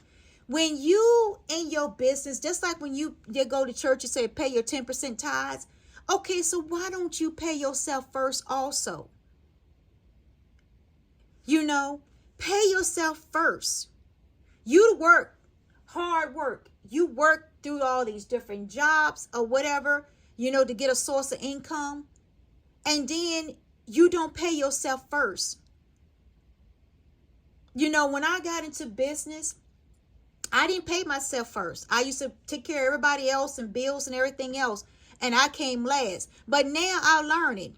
When you in your business, just like when you go to church, you say pay your 10% tithes. Okay, so why don't you pay yourself first also? You know, pay yourself first. You work, hard work. You work through all these different jobs or whatever, to get a source of income. And then you don't pay yourself first. When I got into business, I didn't pay myself first. I used to take care of everybody else and bills and everything else. And I came last. But now I'm learning,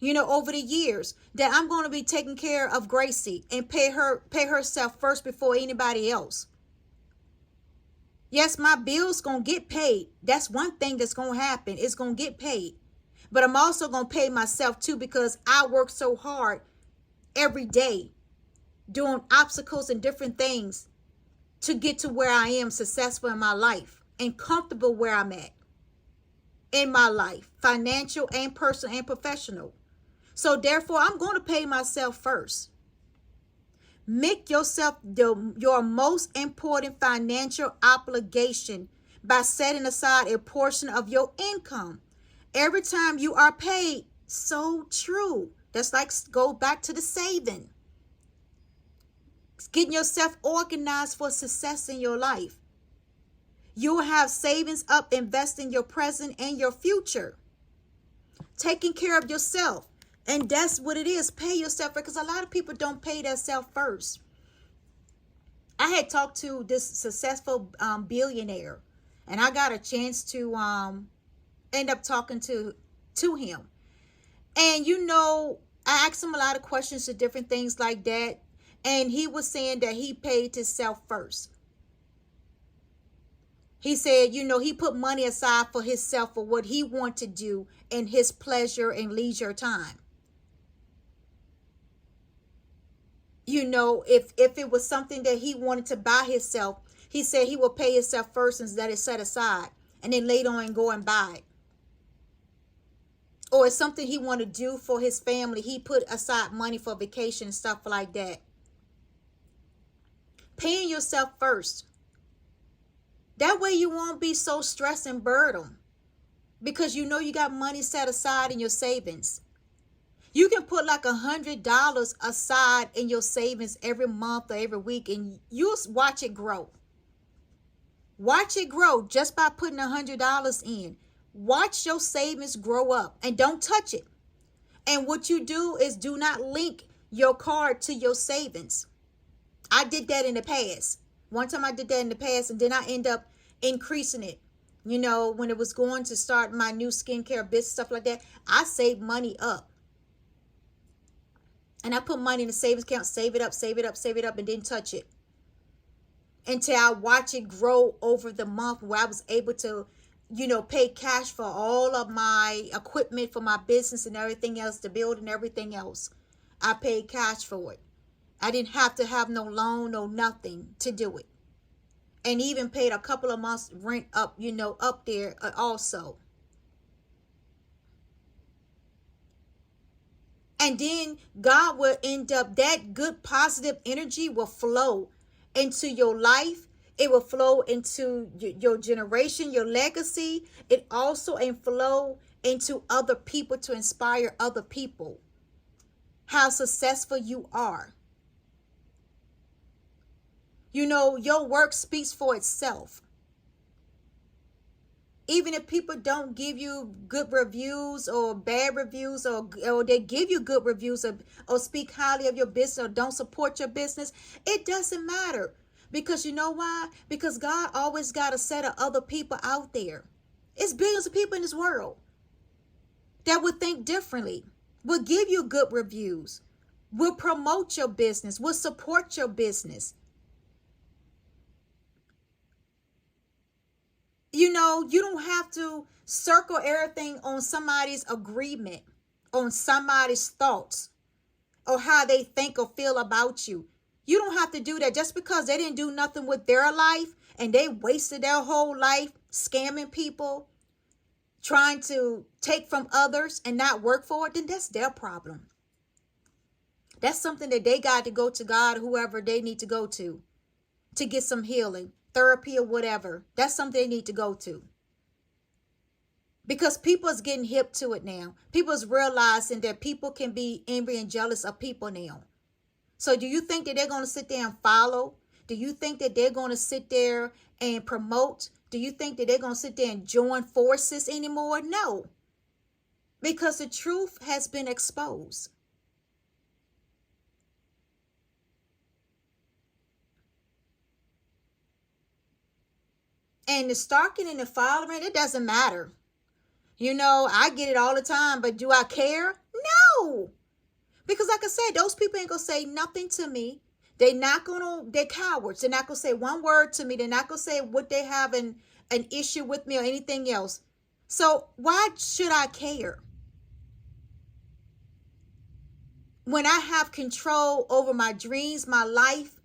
over the years, that I'm going to be taking care of Gracie and pay herself first before anybody else. Yes, my bills going to get paid. That's one thing that's going to happen. It's going to get paid. But I'm also going to pay myself too, because I work so hard every day doing obstacles and different things to get to where I am successful in my life and comfortable where I'm at in my life, financial and personal and professional. So therefore, I'm going to pay myself first. Make yourself your most important financial obligation by setting aside a portion of your income every time you are paid. So true. That's like, go back to the saving. Getting yourself organized for success in your life. You will have savings up, invest in your present and your future. Taking care of yourself. And that's what it is. Pay yourself, because a lot of people don't pay themselves first. I had talked to this successful billionaire, and I got a chance to end up talking to him. And I asked him a lot of questions to different things like that, and he was saying that he paid himself first. He said, he put money aside for himself, for what he wanted to do in his pleasure and leisure time. If it was something that he wanted to buy himself, he said he would pay himself first and let it set aside, and then later on go and buy it. Or it's something he wanted to do for his family, he put aside money for vacation and stuff like that. Paying yourself first. That way you won't be so stressed and burdened, because you got money set aside in your savings. You can put like $100 aside in your savings every month or every week, and you'll watch it grow. Watch it grow just by putting $100 in. Watch your savings grow up, and don't touch it. And what you do is do not link your card to your savings. I did that in the past. One time I did that in the past, and then I end up increasing it. When it was going to start my new skincare business, stuff like that, I saved money up. And I put money in the savings account, save it up, and didn't touch it. Until I watch it grow over the month, where I was able to, pay cash for all of my equipment for my business and everything else, the build and everything else. I paid cash for it. I didn't have to have no loan, no nothing to do it. And even paid a couple of months rent up, up there also. And then God will end up, that good positive energy will flow into your life. It will flow into your generation, your legacy. It also will flow into other people, to inspire other people how successful you are. Your work speaks for itself. Even if people don't give you good reviews or bad reviews, or they give you good reviews, or speak highly of your business, or don't support your business, it doesn't matter. Because you know why? Because God always got a set of other people out there. It's billions of people in this world that would think differently, will give you good reviews, will promote your business, will support your business. You don't have to circle everything on somebody's agreement, on somebody's thoughts, or how they think or feel about you. You don't have to do that. Just because they didn't do nothing with their life, and they wasted their whole life scamming people, trying to take from others and not work for it, then that's their problem. That's something that they got to go to God, whoever they need to go to get some healing, therapy, or whatever. That's something they need to go to. Because people is getting hip to it now. People is realizing that people can be envy and jealous of people now. So do you think that they're going to sit there and follow? Do you think that they're going to sit there and promote? Do you think that they're going to sit there and join forces anymore? No. Because the truth has been exposed. And the stalking and the following, it doesn't matter. I get it all the time, but do I care? No. Because like I said, those people ain't going to say nothing to me. They're cowards. They're not going to say one word to me. They're not going to say what they have an issue with me or anything else. So why should I care? When I have control over my dreams, my life,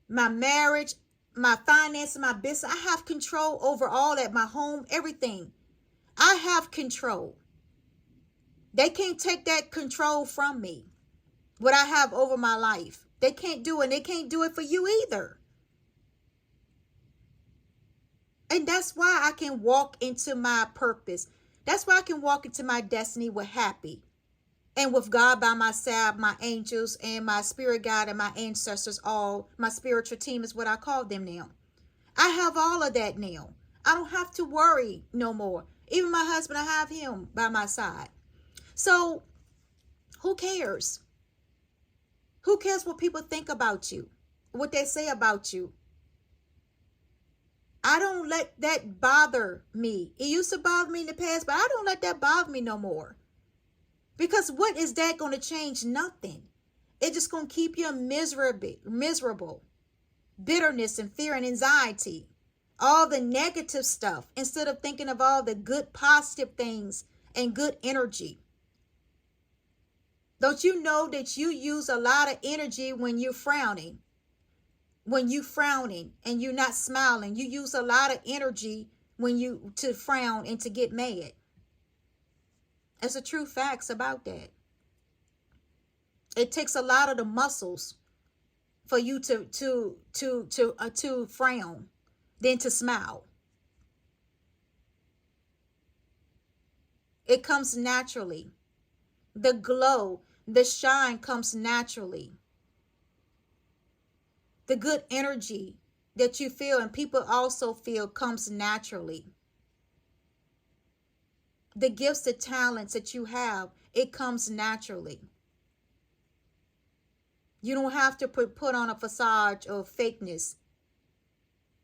my marriage, my finances, my business, I have control over all that, my home, everything. I have control. They can't take that control from me. What I have over my life. They can't do it. And they can't do it for you either. And that's why I can walk into my purpose. That's why I can walk into my destiny with happy. And with God by my side, my angels and my spirit guide and my ancestors, all my spiritual team is what I call them now. I have all of that now. I don't have to worry no more. Even my husband, I have him by my side. So who cares? Who cares what people think about you? What they say about you? I don't let that bother me. It used to bother me in the past, but I don't let that bother me no more. Because what is that going to change? Nothing. It's just going to keep you miserable. Bitterness and fear and anxiety. All the negative stuff instead of thinking of all the good positive things and good energy. Don't you know that you use a lot of energy when you're frowning? When you're frowning and you're not smiling, you use a lot of energy when you to frown and to get mad. It's a true facts about that. It takes a lot of the muscles for you to frown than to smile. It comes naturally. The glow, the shine comes naturally. The good energy that you feel and people also feel comes naturally. The gifts, the talents that you have, it comes naturally. You don't have to put on a facade of fakeness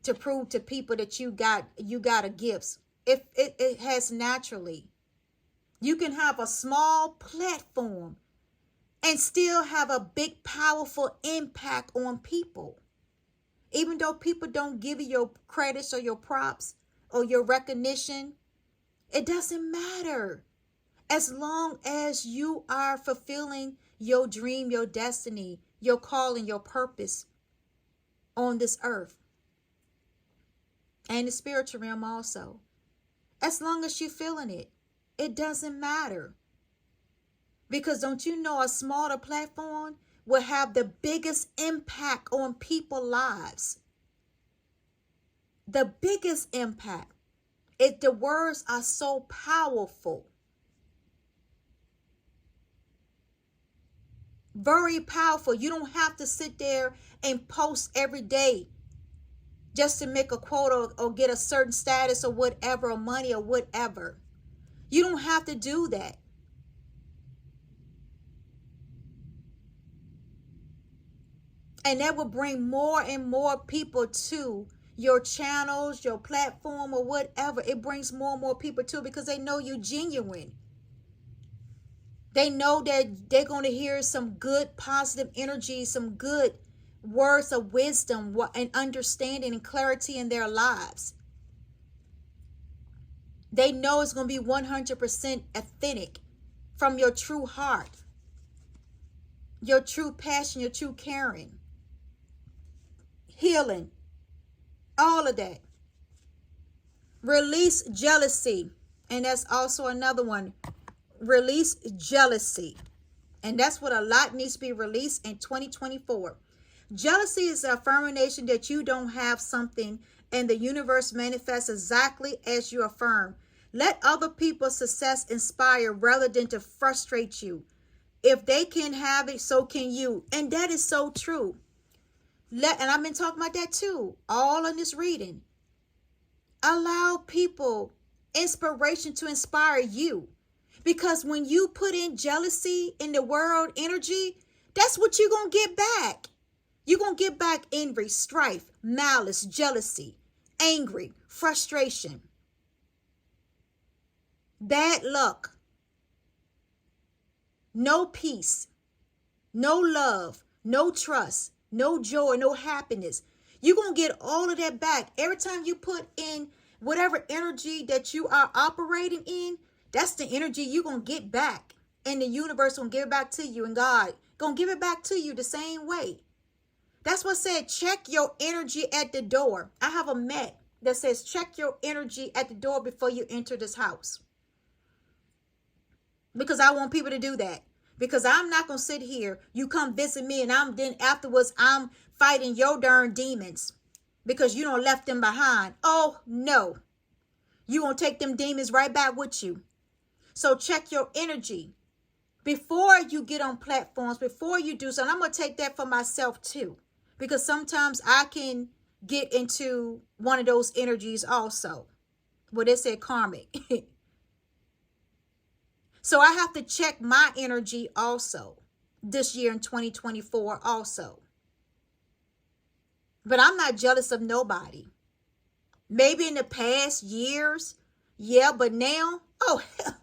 to prove to people that you got a gift. It has naturally. You can have a small platform and still have a big, powerful impact on people. Even though people don't give you your credits or your props or your recognition, it doesn't matter. As long as you are fulfilling your dream, your destiny, your calling, your purpose on this earth and the spiritual realm also. As long as you're feeling it, it doesn't matter. Because don't you know a smaller platform will have the biggest impact on people's lives? The biggest impact. If the words are so powerful. Very powerful. You don't have to sit there and post every day just to make a quota or get a certain status or whatever, or money or whatever. You don't have to do that. And that will bring more and more people to your channels, your platform, or whatever. It brings more and more people to, because they know you're genuine. They know that they're going to hear some good, positive energy, some good words of wisdom and understanding and clarity in their lives. They know it's going to be 100% authentic from your true heart, your true passion, your true caring, healing, all of that. Release jealousy. And that's also another one. Release jealousy. And that's what a lot needs to be released in 2024. Jealousy is the affirmation that you don't have something and the universe manifests exactly as you affirm. Let other people's success inspire rather than to frustrate you. If they can have it, so can you. And that is so true. And I've been talking about that too, all in this reading. Allow people inspiration to inspire you. Because when you put in jealousy in the world energy, that's what you're going to get back. You're going to get back envy, strife, malice, jealousy, angry, frustration, bad luck, no peace, no love, no trust, no joy, no happiness. You're going to get all of that back. Every time you put in whatever energy that you are operating in, that's the energy you're going to get back. And the universe going to give it back to you. And God going to give it back to you the same way. That's what said, check your energy at the door. I have a mat that says, check your energy at the door before you enter this house. Because I want people to do that. Because I'm not going to sit here. You come visit me and then afterwards I'm fighting your darn demons. Because you don't left them behind. Oh, no. You're going to take them demons right back with you. So check your energy before you get on platforms, before you do something. I'm going to take that for myself too, because sometimes I can get into one of those energies also. Well, they said karmic. So I have to check my energy also this year in 2024 also. But I'm not jealous of nobody. Maybe in the past years, yeah, but now, oh, hell,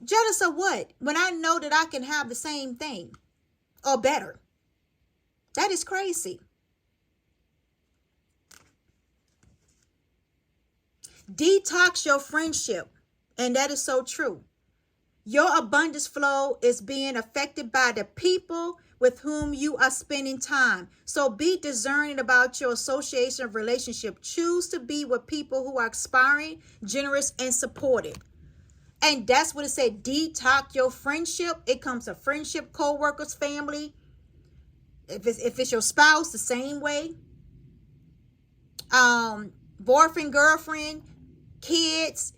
jealous of what? When I know that I can have the same thing or better. That is crazy. Detox your friendship. And that is so true. Your abundance flow is being affected by the people with whom you are spending time. So be discerning about your association of relationship. Choose to be with people who are inspiring, generous, and supportive. And that's what it said. Detox your friendship. It comes to friendship, co-workers, family. If it's your spouse, the same way. Boyfriend, girlfriend, kids,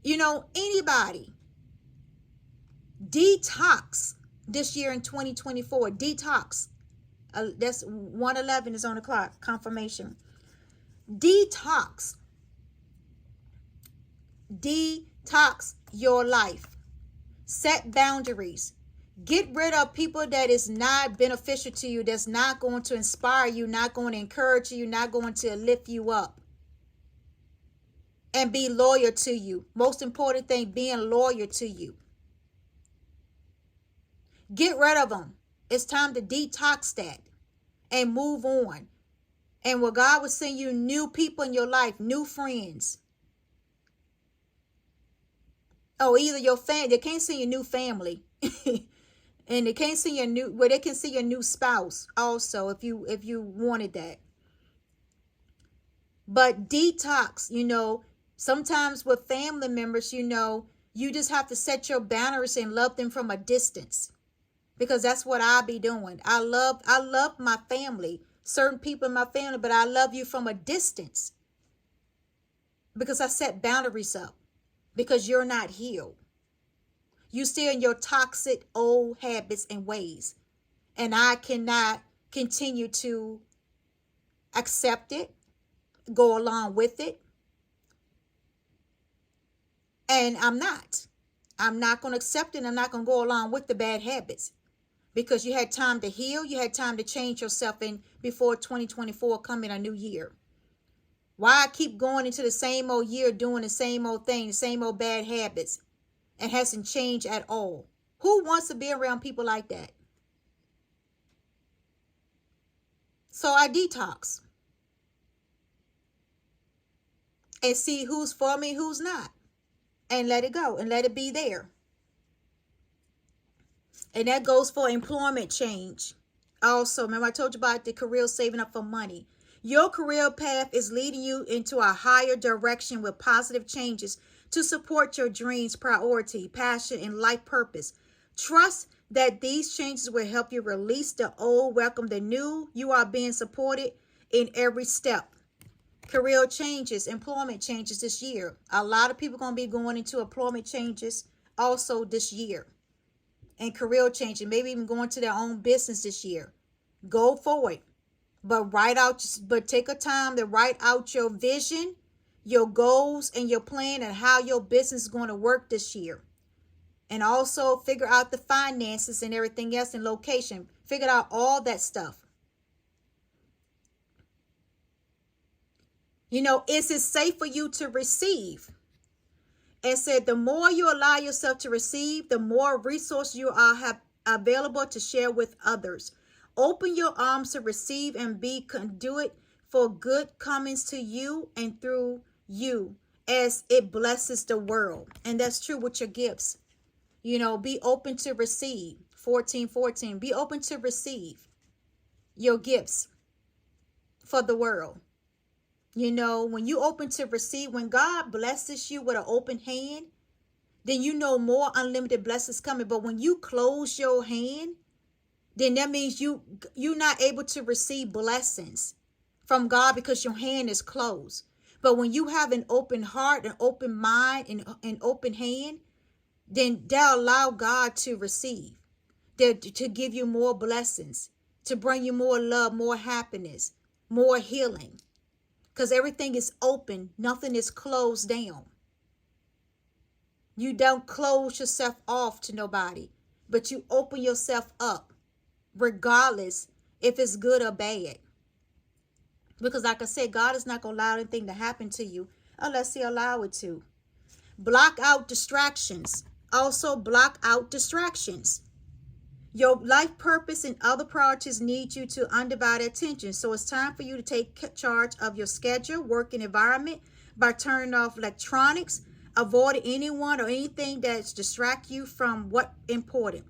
anybody. Detox this year in 2024. Detox. That's 111 is on the clock. Confirmation. Detox. Detox your life. Set boundaries. Get rid of people that is not beneficial to you, that's not going to inspire you, not going to encourage you, not going to lift you up. And be loyal to you. Most important thing, being loyal to you. Get rid of them. It's time to detox that and move on. And what God will send you new people in your life, new friends. Oh, either your family, they can't see your new family. And they can't see your new, well, they can see your new spouse also if you wanted that. But detox, sometimes with family members, you just have to set your boundaries and love them from a distance. Because that's what I'll be doing. I love my family, certain people in my family, but I love you from a distance. Because I set boundaries up. Because you're not healed. You still in your toxic old habits and ways. And I cannot continue to accept it, go along with it. And I'm not going to accept it. I'm not going to go along with the bad habits. Because you had time to heal. You had time to change yourself in before 2024 come in a new year. Why I keep going into the same old year doing the same old thing, the same old bad habits, and hasn't changed at all? Who wants to be around people like that? So I detox. And see who's for me, who's not. And let it go and let it be there. And that goes for employment change. Also, remember I told you about the career saving up for money. Your career path is leading you into a higher direction with positive changes to support your dreams, priority, passion, and life purpose. Trust that these changes will help you release the old, welcome the new. You are being supported in every step. Career changes, employment changes this year. A lot of people are going to be going into employment changes also this year. And career changing, maybe even going to their own business this year. Go for it. But take a time to write out your vision, your goals, and your plan and how your business is going to work this year. And also figure out the finances and everything else and location. Figure out all that stuff. Is it safe for you to receive? And said, the more you allow yourself to receive, the more resources you have available to share with others. Open your arms to receive and be conduit for good comings to you and through you as it blesses the world. And that's true with your gifts. Be open to receive. 14:14. Be open to receive your gifts for the world. When you open to receive, when God blesses you with an open hand, then more unlimited blessings coming. But when you close your hand, then that means you're not able to receive blessings from God because your hand is closed. But when you have an open heart, an open mind, and an open hand, then they'll allow God to receive, to give you more blessings, to bring you more love, more happiness, more healing. Because everything is open. Nothing is closed down. You don't close yourself off to nobody, but you open yourself up, regardless if it's good or bad. Because like I said, God is not going to allow anything to happen to you unless he allow it to. Block out distractions. Also block out distractions. Your life purpose and other priorities need you to undivided attention. So it's time for you to take charge of your schedule, working environment by turning off electronics, avoid anyone or anything that's distract you from what important.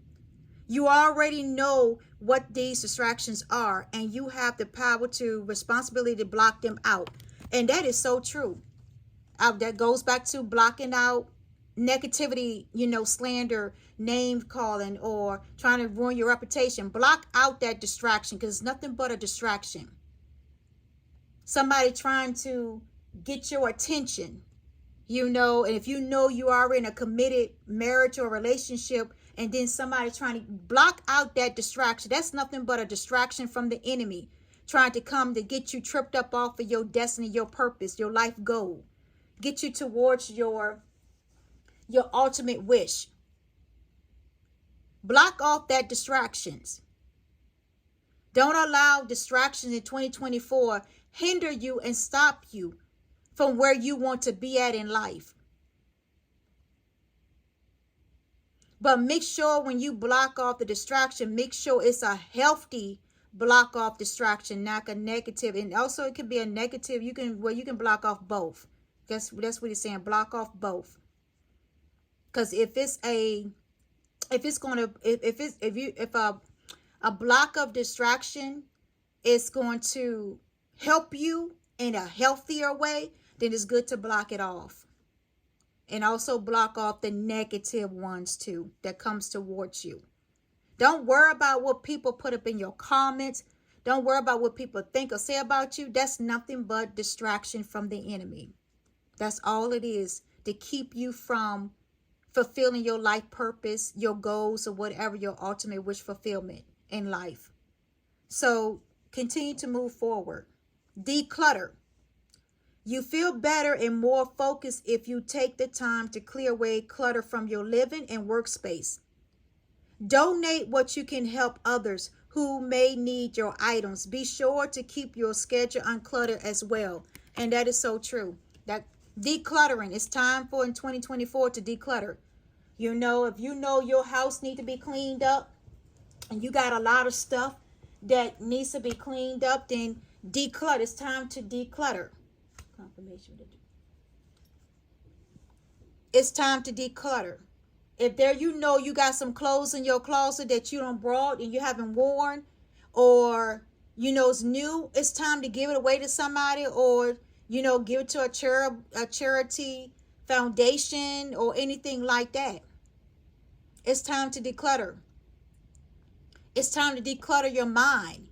You already know what these distractions are, and you have the power to responsibility to block them out. And that is so true. That goes back to blocking out negativity, slander, name calling, or trying to ruin your reputation. Block out that distraction, because it's nothing but a distraction. Somebody trying to get your attention, and if you are in a committed marriage or relationship, and then somebody trying to block out that distraction. That's nothing but a distraction from the enemy trying to come to get you tripped up off of your destiny, your purpose, your life goal. Get you towards your ultimate wish. Block off that distractions. Don't allow distractions in 2024 hinder you and stop you from where you want to be at in life. But make sure when you block off the distraction, make sure it's a healthy block off distraction, not a negative. And also it could be a negative. You can block off both. That's what he's saying. Block off both. Because if a block of distraction is going to help you in a healthier way, then it's good to block it off. And also block off the negative ones too that comes towards you. Don't worry about what people put up in your comments. Don't worry about what people think or say about you. That's nothing but distraction from the enemy. That's all it is, to keep you from fulfilling your life purpose, your goals, or whatever your ultimate wish fulfillment in life. So continue to move forward. Declutter. You feel better and more focused if you take the time to clear away clutter from your living and workspace. Donate what you can help others who may need your items. Be sure to keep your schedule uncluttered as well. And that is so true. That decluttering, it's time for in 2024 to declutter. If your house needs to be cleaned up and you got a lot of stuff that needs to be cleaned up, then declutter. It's time to declutter. Confirmation. It's time to declutter. If you got some clothes in your closet that you don't brought and you haven't worn, or it's new, it's time to give it away to somebody, or give it to a charity foundation or anything like that. It's time to declutter. It's time to declutter your mind,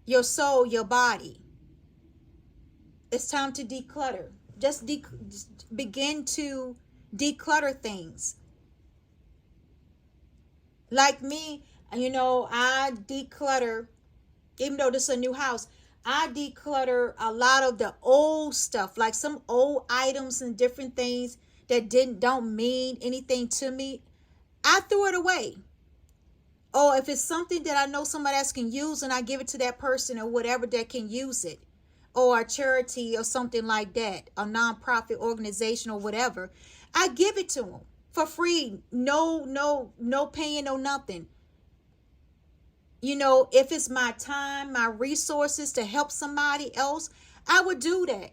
your soul, your body. It's time to declutter. Just begin to declutter things. Like me, I declutter, even though this is a new house, I declutter a lot of the old stuff, like some old items and different things that don't mean anything to me. I threw it away. Or if it's something that I know somebody else can use, and I give it to that person or whatever that can use it, or a charity or something like that, a nonprofit organization or whatever, I give it to them for free. No paying, no nothing. If it's my time, my resources to help somebody else, I would do that.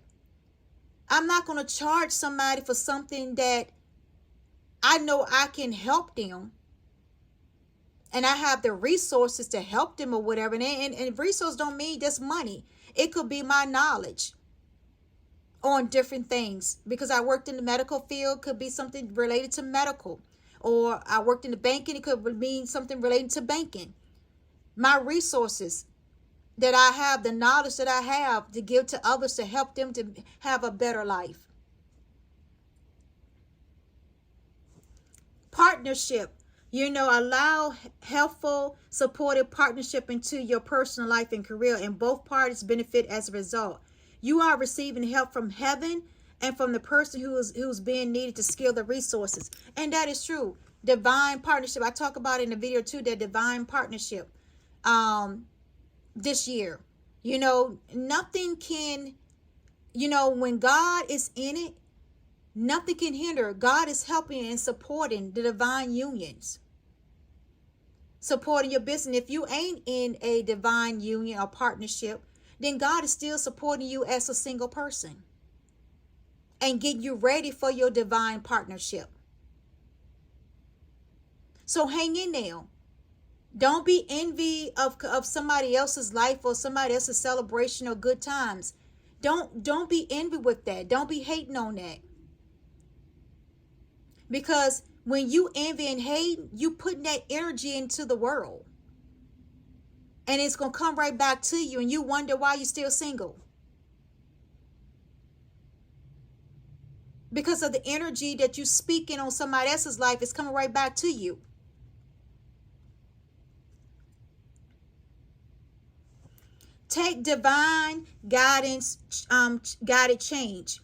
I'm not going to charge somebody for something that I know I can help them, and I have the resources to help them or whatever. And resources don't mean just money. It could be my knowledge on different things, because I worked in the medical field. Could be something related to medical, or I worked in the banking. It could mean something related to banking. My resources that I have, the knowledge that I have to give to others to help them to have a better life. partnership. Allow helpful, supportive partnership into your personal life and career, and both parties benefit as a result. You are receiving help from heaven and from the person who's being needed to scale the resources. And that is true. Divine partnership. I talk about in the video too, that divine partnership this year. Nothing can, when God is in it, nothing can hinder. God is helping and supporting the divine unions. Supporting your business. If you ain't in a divine union or partnership, then God is still supporting you as a single person and getting you ready for your divine partnership. So hang in there. Don't be envy of somebody else's life or somebody else's celebration or good times. Don't be envy with that. Don't be hating on that. Because when you envy and hate, you putting that energy into the world. And it's going to come right back to you, and you wonder why you're still single. Because of the energy that you speaking on somebody else's life, it's coming right back to you. Take divine guidance, guided change.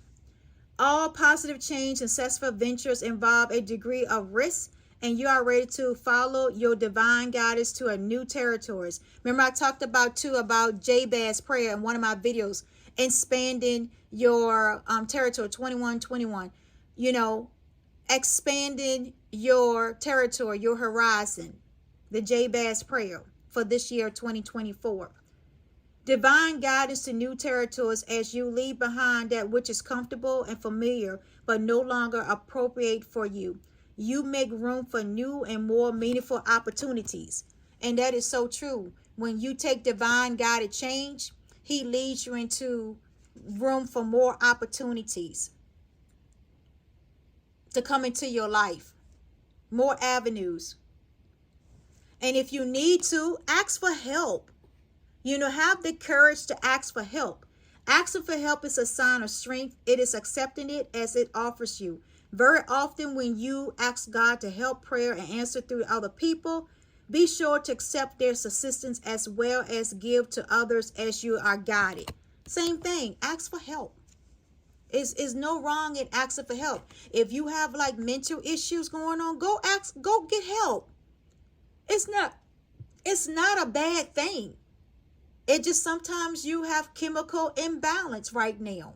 All positive change and successful ventures involve a degree of risk, and you are ready to follow your divine guidance to a new territories. Remember, I talked about Jabez's prayer in one of my videos, expanding your territory, 2121. Expanding your territory, your horizon. The Jabez prayer for this year, 2024. Divine guidance to new territories as you leave behind that which is comfortable and familiar but no longer appropriate for you. You make room for new and more meaningful opportunities. And that is so true. When you take divine guided change, he leads you into room for more opportunities to come into your life. More avenues. And if you need to, ask for help. Have the courage to ask for help. Asking for help is a sign of strength. It is accepting it as it offers you. Very often when you ask God to help prayer and answer through other people, be sure to accept their assistance as well as give to others as you are guided. Same thing. Ask for help. Is no wrong in asking for help. If you have like mental issues going on, go get help. It's not a bad thing. It just sometimes you have chemical imbalance right now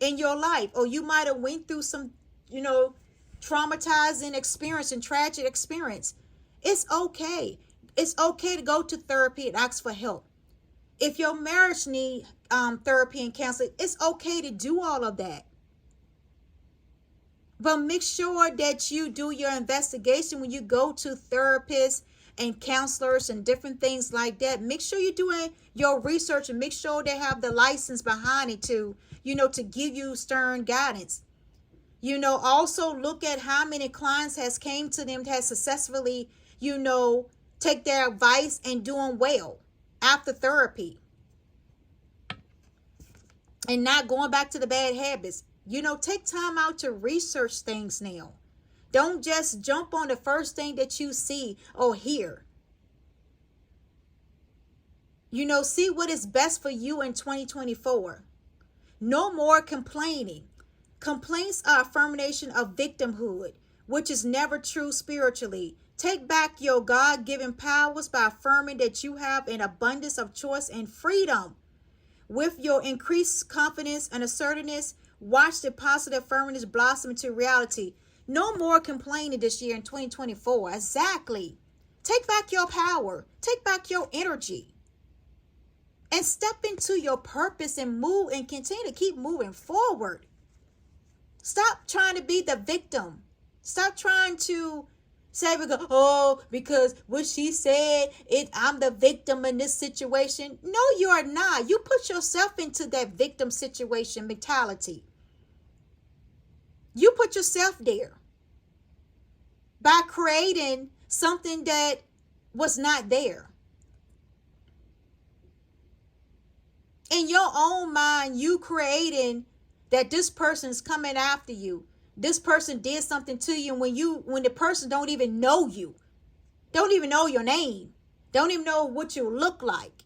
in your life, or you might have went through some, traumatizing experience and tragic experience. It's okay. It's okay to go to therapy and ask for help. If your marriage need therapy and counseling, it's okay to do all of that. But make sure that you do your investigation when you go to therapists and counselors and different things like that. Make sure you're doing your research and make sure they have the license behind it to give you stern guidance. Also look at how many clients has came to them that has successfully, take their advice and doing well after therapy. And not going back to the bad habits. Take time out to research things now. Don't just jump on the first thing that you see or hear. See what is best for you in 2024. No more complaining. Complaints are affirmation of victimhood, which is never true spiritually. Take back your God-given powers by affirming that you have an abundance of choice and freedom. With your increased confidence and assertiveness, watch the positive affirmatives blossom into reality. No more complaining this year in 2024. Exactly. Take back your power. Take back your energy. And step into your purpose and move and continue to keep moving forward. Stop trying to be the victim. Stop trying to say, because what she said, I'm the victim in this situation. No, you are not. You put yourself into that victim situation mentality. You put yourself there by creating something that was not there. In your own mind, you creating that this person's coming after you. this person did something to you, and when the person don't even know you, don't even know your name, don't even know what you look like,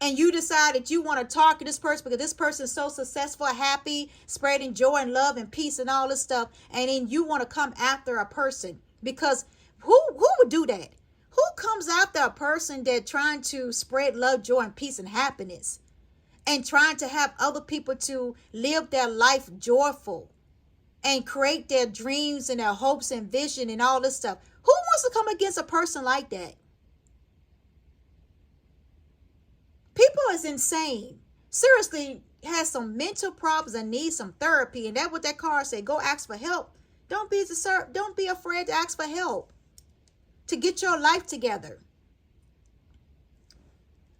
and you decide that you want to talk to this person because this person is so successful, happy, spreading joy and love and peace and all this stuff, and then you want to come after a person because who would do that? Who comes after a person that trying to spread love, joy, and peace and happiness, and trying to have other people to live their life joyful and create their dreams and their hopes and vision and all this stuff? Who wants to come against a person like that? People is insane. Seriously, has some mental problems and need some therapy. And that's what that card said. Go ask for help. Don't be afraid to ask for help to get your life together.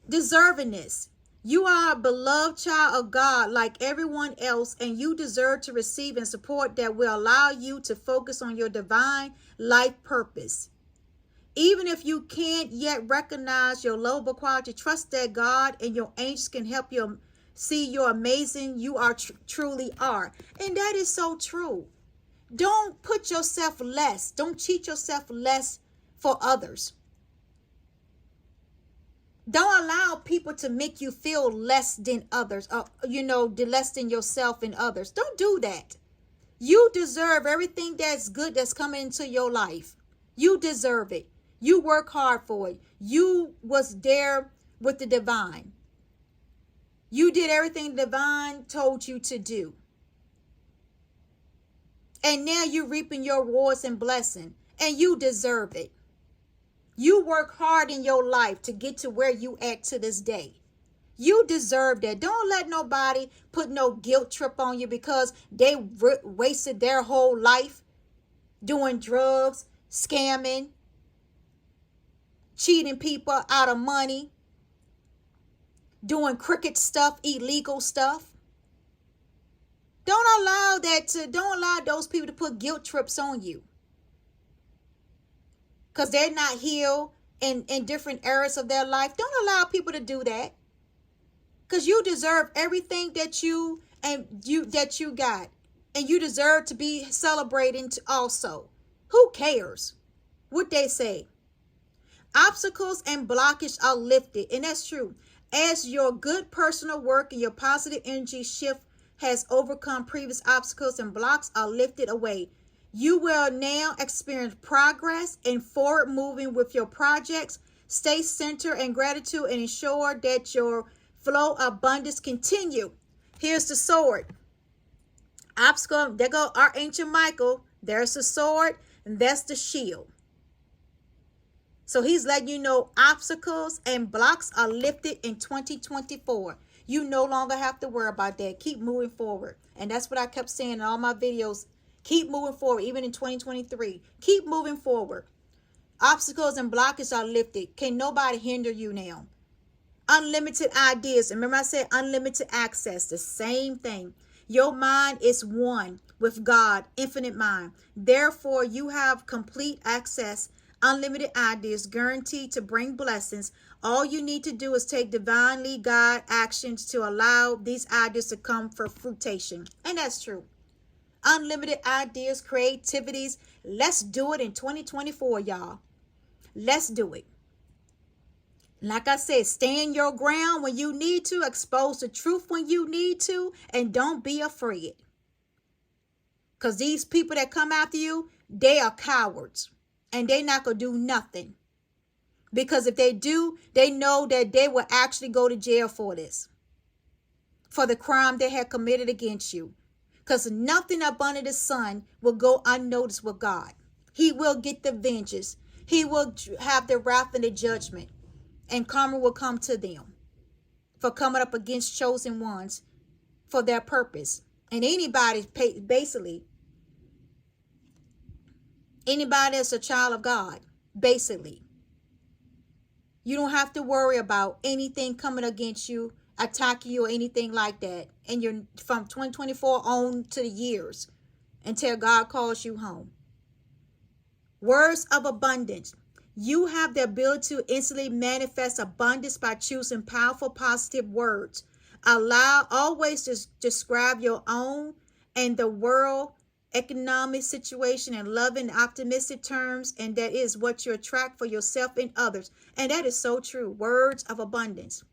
Deservingness. You are a beloved child of God like everyone else, and you deserve to receive and support that will allow you to focus on your divine life purpose. Even if you can't yet recognize your lovable quality, trust that God and your angels can help you see you're amazing you are truly are. And that is so true. Don't put yourself less. Don't cheat yourself less for others. Don't allow people to make you feel less than others, less than yourself and others. Don't do that. You deserve everything that's good that's coming into your life. You deserve it. You work hard for it. You was there with the divine. You did everything the divine told you to do. And now you're reaping your rewards and blessing. And you deserve it. You work hard in your life to get to where you at to this day. You deserve that. Don't let nobody put no guilt trip on you because they wasted their whole life doing drugs, scamming, cheating people out of money, doing crooked stuff, illegal stuff. Don't allow those people to put guilt trips on you because they're not healed in different areas of their life. Don't allow people to do that because you deserve everything that you got, and you deserve to be celebrating also. Who cares what they say? Obstacles and blockage are lifted, and that's true. As your good personal work and your positive energy shift has overcome previous obstacles and blocks are lifted away, you will now experience progress and forward moving with your projects. Stay centered in gratitude and ensure that your flow of abundance continue. Here's the sword. Obstacle, there go Archangel Michael. There's the sword, and that's the shield. So he's letting you know obstacles and blocks are lifted in 2024. You no longer have to worry about that. Keep moving forward. And that's what I kept saying in all my videos. Keep moving forward, even in 2023. Keep moving forward. Obstacles and blockages are lifted. Can nobody hinder you now? Unlimited ideas. Remember I said unlimited access. The same thing. Your mind is one with God, infinite mind. Therefore, you have complete access. Unlimited ideas guaranteed to bring blessings. All you need to do is take divinely guided actions to allow these ideas to come for fruition. And that's true. Unlimited ideas, creativities. Let's do it in 2024, y'all. Let's do it. Like I said, stand your ground when you need to. Expose the truth when you need to. And don't be afraid. Because these people that come after you, they are cowards. And they're not going to do nothing. Because if they do, they know that they will actually go to jail for this. For the crime they had committed against you. Because nothing up under the sun will go unnoticed with God. He will get the vengeance. He will have the wrath and the judgment. And karma will come to them. For coming up against chosen ones. For their purpose. And anybody, basically. Anybody that's a child of God, basically. You don't have to worry about anything coming against you, attacking you or anything like that. And you're from 2024 on to the years until God calls you home. Words of abundance. You have the ability to instantly manifest abundance by choosing powerful, positive words. Always just describe your own and the world economic situation in loving, optimistic terms, and that is what you attract for yourself and others. And that is so true. Words of abundance.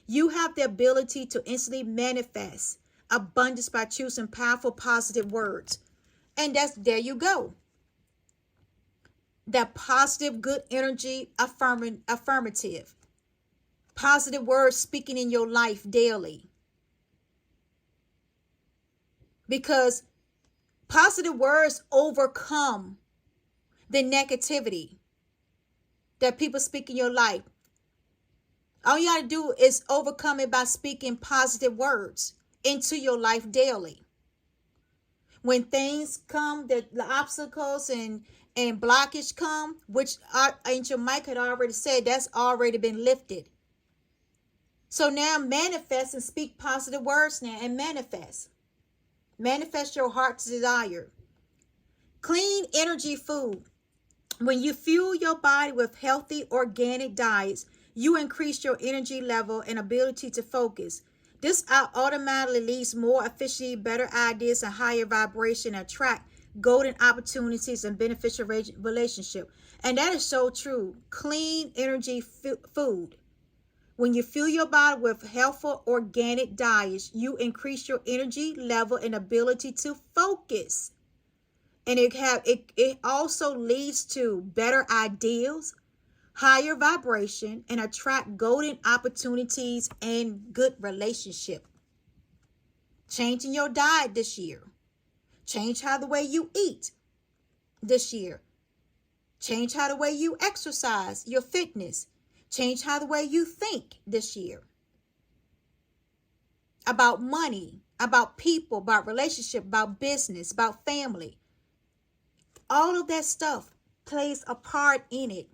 You have the ability to instantly manifest abundance by choosing powerful, positive words. And there you go. That positive, good energy, affirmative. Positive words speaking in your life daily. Because positive words overcome the negativity that people speak in your life. All you got to do is overcome it by speaking positive words into your life daily. When things come, the obstacles and blockage come, which our ancient Mike had already said, that's already been lifted. So now manifest and speak positive words now and manifest. Manifest your heart's desire. Clean energy food. When you fuel your body with healthy organic diets, you increase your energy level and ability to focus. This automatically leads more efficiency, better ideas, and higher vibration, attract golden opportunities and beneficial relationship. And that is so true. Clean energy food. When you fuel your body with healthful organic diets, you increase your energy level and ability to focus. And it also leads to better ideas, higher vibration, and attract golden opportunities and good relationship. Changing your diet this year. Change how the way you eat this year. Change how the way you exercise, your fitness. Change how the way you think this year. About money, about people, about relationship, about business, about family. All of that stuff plays a part in it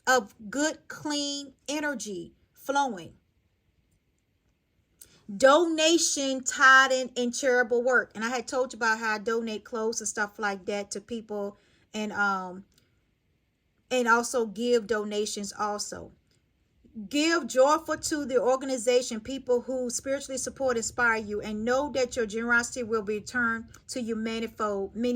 of good, clean energy flowing. Donation, tithing, and charitable work. And I had told you about how I donate clothes and stuff like that to people, and also give donations also. Give joyful to the organization, people who spiritually support, inspire you, and know that your generosity will be returned to you many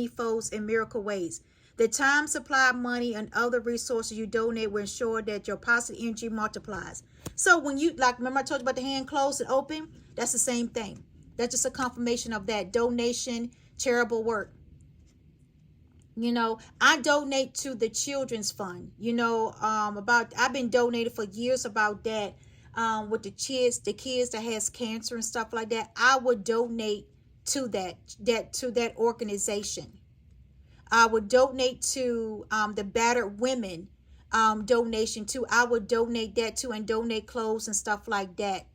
folds in miracle ways. The time, supply, money, and other resources you donate will ensure that your positive energy multiplies. So when you, like, remember I told you about the hand closed and open? That's the same thing. That's just a confirmation of that. Donation, charitable work. You know, I donate to the children's fund. You know, I've been donated for years about that. With the kids that has cancer and stuff like that. I would donate to that organization. I would donate to the battered women donation too. I would donate that too, and donate clothes and stuff like that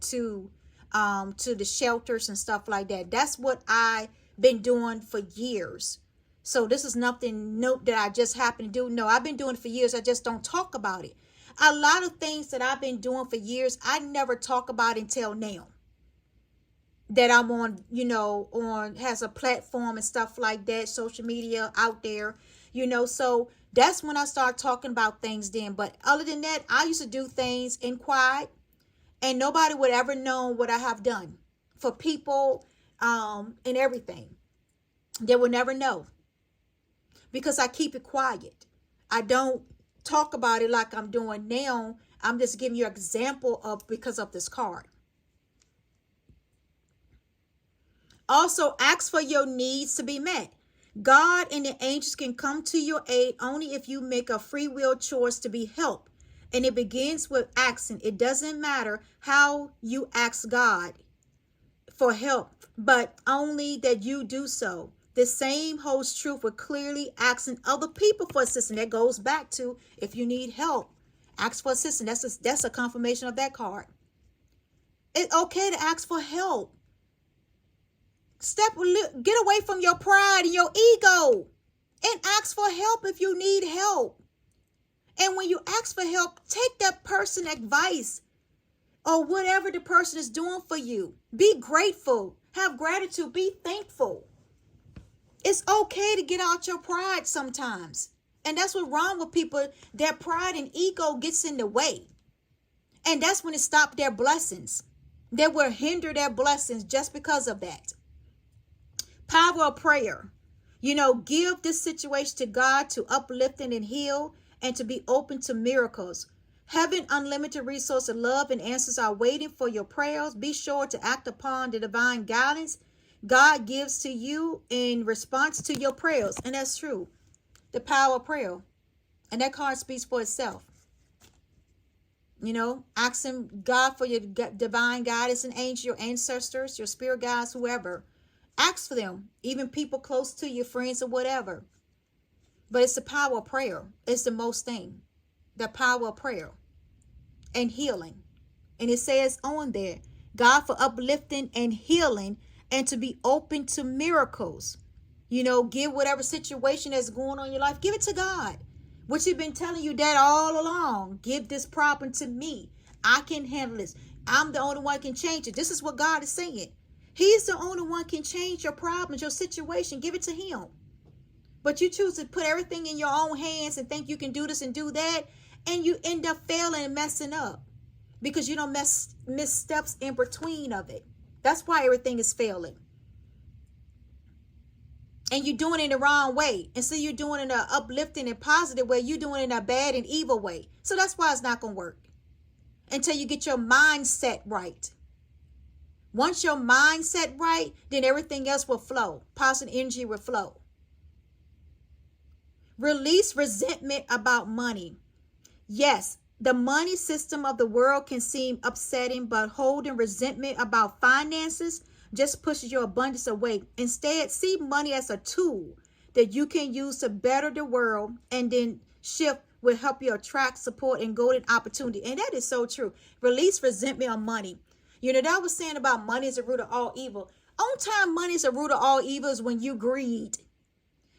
to the shelters and stuff like that. That's what I've been doing for years. So this is nothing new that I just happen to do. No, I've been doing it for years. I just don't talk about it. A lot of things that I've been doing for years, I never talk about until now. That I'm on, you know, has a platform and stuff like that, social media out there, you know. So that's when I start talking about things then. But other than that, I used to do things in quiet, and nobody would ever know what I have done for people and everything. They would never know. Because I keep it quiet. I don't talk about it like I'm doing now. I'm just giving you an example of because of this card. Also, ask for your needs to be met. God and the angels can come to your aid only if you make a free will choice to be helped. And it begins with asking. It doesn't matter how you ask God for help, but only that you do so. The same holds true for clearly asking other people for assistance. That goes back to if you need help, ask for assistance. That's a confirmation of that card. It's okay to ask for help. Get away from your pride and your ego and ask for help if you need help. And when you ask for help, take that person's advice or whatever the person is doing for you. Be grateful. Have gratitude. Be thankful. It's okay to get out your pride sometimes. And that's what's wrong with people. Their pride and ego gets in the way. And that's when it stops their blessings. that will hinder their blessings just because of that. Power of prayer. Give this situation to God to uplift and heal and to be open to miracles. Having unlimited resource of love and answers are waiting for your prayers. Be sure to act upon the divine guidance God gives to you in response to your prayers. And that's true. The power of prayer. And that card speaks for itself. Asking God for your divine guidance and angels, your ancestors, your spirit guides, whoever. Ask for them, even people close to you, friends or whatever. But it's the power of prayer. It's the most thing. The power of prayer and healing. And it says on there, God for uplifting and healing and to be open to miracles. Give whatever situation that's going on in your life, give it to God. Which He's been telling you that all along. Give this problem to me. I can handle this. I'm the only one who can change it. This is what God is saying. He's the only one who can change your problems, your situation. Give it to Him. But you choose to put everything in your own hands and think you can do this and do that. And you end up failing and messing up. Because you don't miss steps in between of it. That's why everything is failing. And you're doing it in the wrong way. Instead you're doing it in an uplifting and positive way, you're doing it in a bad and evil way. So that's why it's not going to work. Until you get your mindset right. Once your mindset right, then everything else will flow. Positive energy will flow. Release resentment about money. Yes, the money system of the world can seem upsetting, but holding resentment about finances just pushes your abundance away. Instead, see money as a tool that you can use to better the world, and then shift will help you attract support and golden opportunity. And that is so true. Release resentment on money. That was saying about money is the root of all evil. On time, money is the root of all evil is when you greed.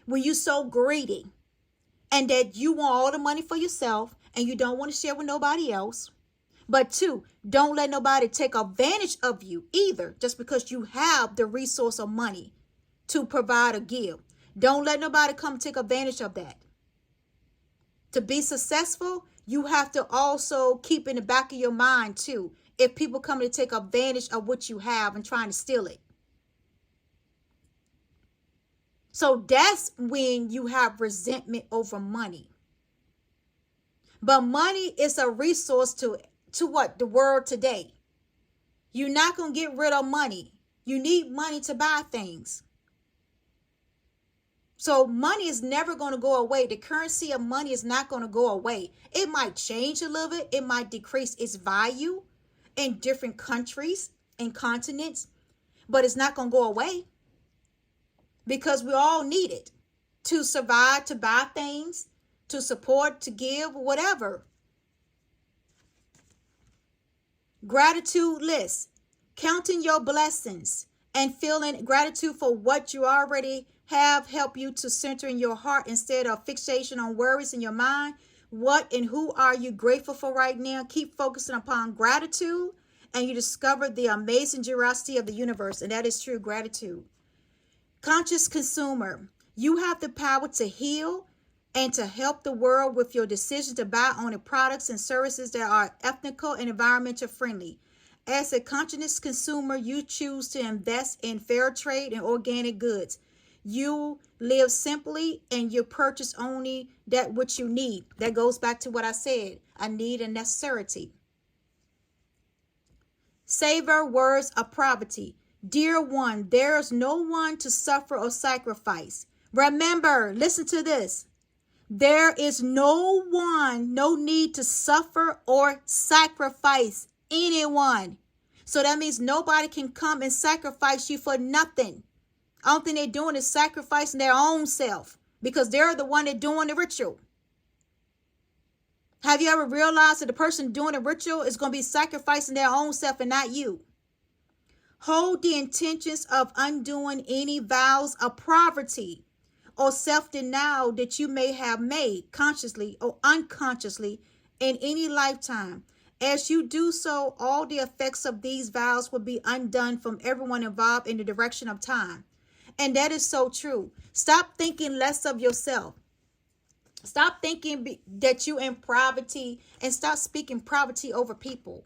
When you so greedy. And that you want all the money for yourself and you don't want to share with nobody else. But 2, don't let nobody take advantage of you either, just because you have the resource of money to provide or give. Don't let nobody come take advantage of that. To be successful, you have to also keep in the back of your mind too, if people come to take advantage of what you have and trying to steal it. So that's when you have resentment over money. But money is a resource to what? The world today. You're not going to get rid of money. You need money to buy things. So money is never going to go away. The currency of money is not going to go away. It might change a little bit. It might decrease its value in different countries and continents. But it's not going to go away. Because we all need it to survive, to buy things, to support, to give, whatever. Gratitude list. Counting your blessings and feeling gratitude for what you already have help you to center in your heart instead of fixation on worries in your mind. What and who are you grateful for right now? Keep focusing upon gratitude and you discover the amazing generosity of the universe. And that is true gratitude. Conscious consumer. You have the power to heal and to help the world with your decision to buy only products and services that are ethical and environmental friendly. As a conscious consumer, you choose to invest in fair trade and organic goods. You live simply and you purchase only that which you need. That goes back to what I said. I need a necessity. Savor words of poverty. Dear one, there is no one to suffer or sacrifice. Remember, listen to this. There is no one, no need to suffer or sacrifice anyone. So that means nobody can come and sacrifice you for nothing. All thing they're doing is sacrificing their own self because they're the one that doing the ritual. Have you ever realized that the person doing the ritual is going to be sacrificing their own self and not you? Hold the intentions of undoing any vows of poverty or self-denial that you may have made consciously or unconsciously in any lifetime. As you do so, all the effects of these vows will be undone from everyone involved in the direction of time. And that is so true. Stop thinking less of yourself. Stop thinking that you're in poverty and stop speaking poverty over people.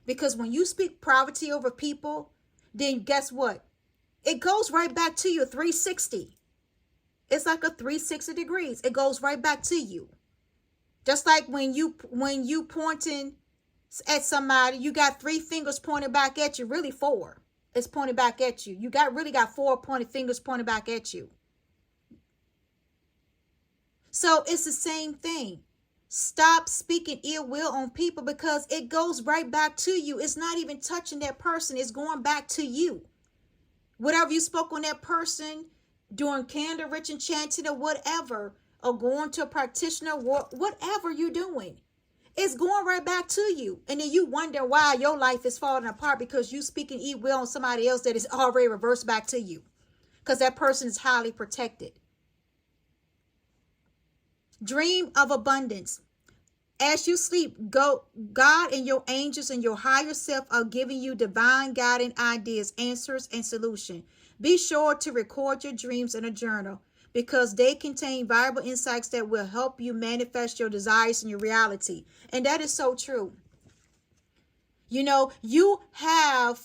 Because when you speak poverty over people, then guess what? It goes right back to you 360. It's like a 360 degrees. It goes right back to you. Just like when you pointing at somebody, you got 3 fingers pointed back at you, really 4. It's pointed back at you. You really got 4 pointed fingers pointed back at you. So it's the same thing. Stop speaking ill will on people because it goes right back to you. It's not even touching that person. It's going back to you. Whatever you spoke on that person doing candle rich enchanting or whatever, or going to a practitioner, whatever you're doing, it's going right back to you. And then you wonder why your life is falling apart because you speaking ill will on somebody else that is already reversed back to you. Because that person is highly protected. Dream of abundance. As you sleep, God and your angels and your higher self are giving you divine guiding ideas, answers, and solutions. Be sure to record your dreams in a journal because they contain valuable insights that will help you manifest your desires in your reality. And that is so true. You know, you have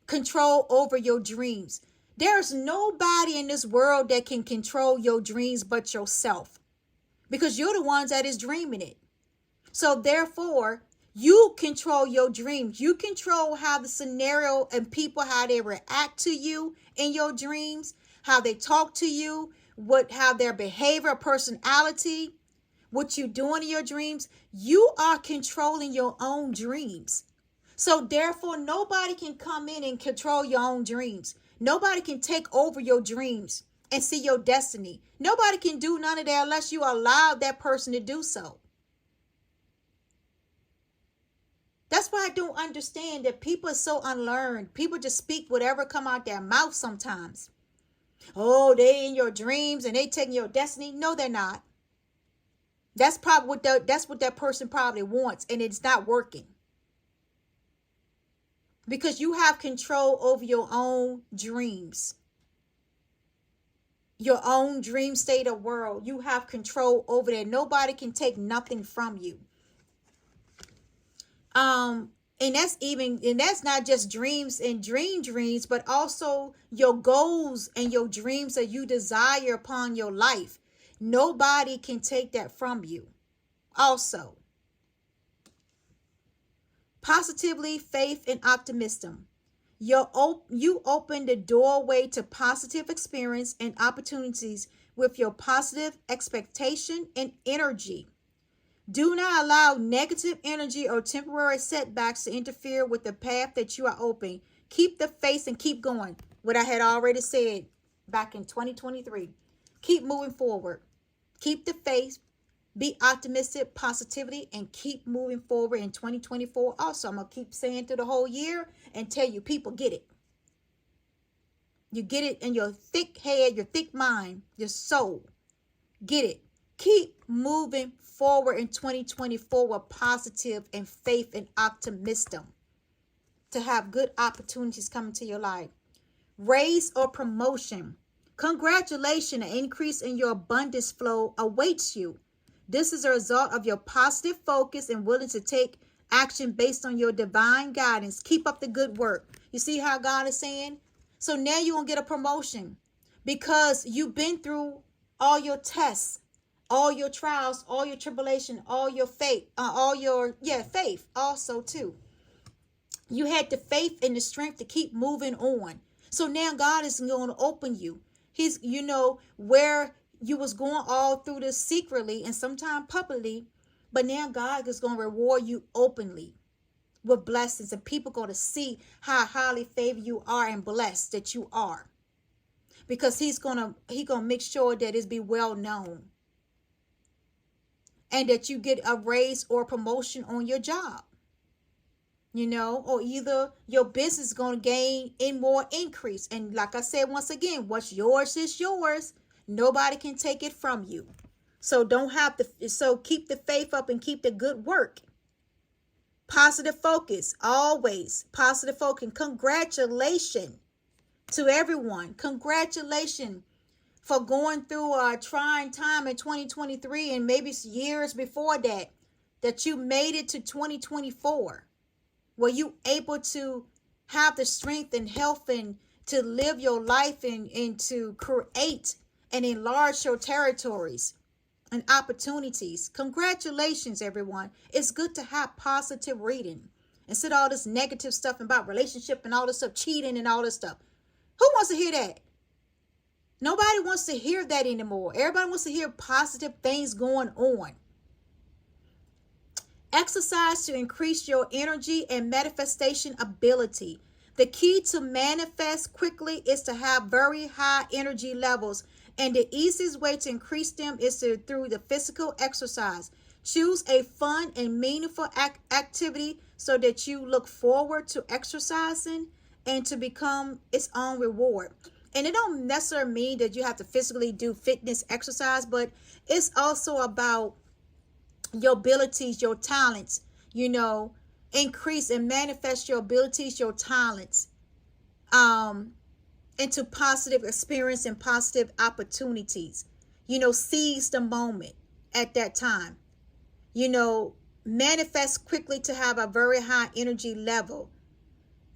control over your dreams. There's nobody in this world that can control your dreams but yourself. Because you're the ones that is dreaming it. So therefore, you control your dreams. You control how the scenario and people, how they react to you in your dreams, how they talk to you, how their behavior, personality, what you're doing in your dreams. You are controlling your own dreams. So therefore, nobody can come in and control your own dreams. Nobody can take over your dreams and see your destiny. Nobody can do none of that unless you allow that person to do so. That's why I don't understand that people are so unlearned. People just speak whatever come out their mouth sometimes. Oh, they in your dreams and they taking your destiny. No, they're not. That's probably that's what that person probably wants, and it's not working. Because you have control over your own dreams. Your own dream state of world. You have control over that. Nobody can take nothing from you. And that's not just dreams and dreams, but also your goals and your dreams that you desire upon your life. Nobody can take that from you. Also, positively, faith and optimism. You open the doorway to positive experience and opportunities with your positive expectation and energy. Do not allow negative energy or temporary setbacks to interfere with the path that you are open. Keep the faith and keep going. What I had already said back in 2023. Keep moving forward. Keep the faith. Be optimistic, positivity, and keep moving forward in 2024. Also, I'm going to keep saying through the whole year and tell you, people get it. You get it in your thick head, your thick mind, your soul. Get it. Keep moving forward in 2024 with positive and faith and optimism to have good opportunities coming to your life. Raise or promotion. Congratulations, an increase in your abundance flow awaits you. This is a result of your positive focus and willing to take action based on your divine guidance. Keep up the good work. You see how God is saying? So now you're going to get a promotion because you've been through all your tests, all your trials, all your tribulation, all your faith, faith also too. You had the faith and the strength to keep moving on. So now God is going to open you. He's, where you was going all through this secretly and sometimes publicly, but now God is going to reward you openly with blessings, and people going to see how highly favored you are and blessed that you are, because He's gonna make sure that it's be well known, and that you get a raise or promotion on your job, or either your business is going to gain in more increase. And like I said, once again, what's yours is yours. Nobody can take it from you. So keep the faith up and keep the good work. Positive focus, always positive focus. Congratulations to everyone. Congratulations for going through a trying time in 2023 and maybe years before that you made it to 2024. where you able to have the strength and health and to live your life and to create and enlarge your territories and opportunities. Congratulations, everyone. It's good to have positive reading instead of all this negative stuff about relationship and all this stuff, cheating and all this stuff. Who wants to hear that? Nobody wants to hear that anymore. Everybody wants to hear positive things going on. Exercise to increase your energy and manifestation ability. The key to manifest quickly is to have very high energy levels, and the easiest way to increase them is through the physical exercise. Choose a fun and meaningful activity so that you look forward to exercising and to become its own reward. And it don't necessarily mean that you have to physically do fitness exercise, but it's also about your abilities, your talents, increase and manifest your abilities, your talents, into positive experience and positive opportunities. Seize the moment at that time. Manifest quickly to have a very high energy level.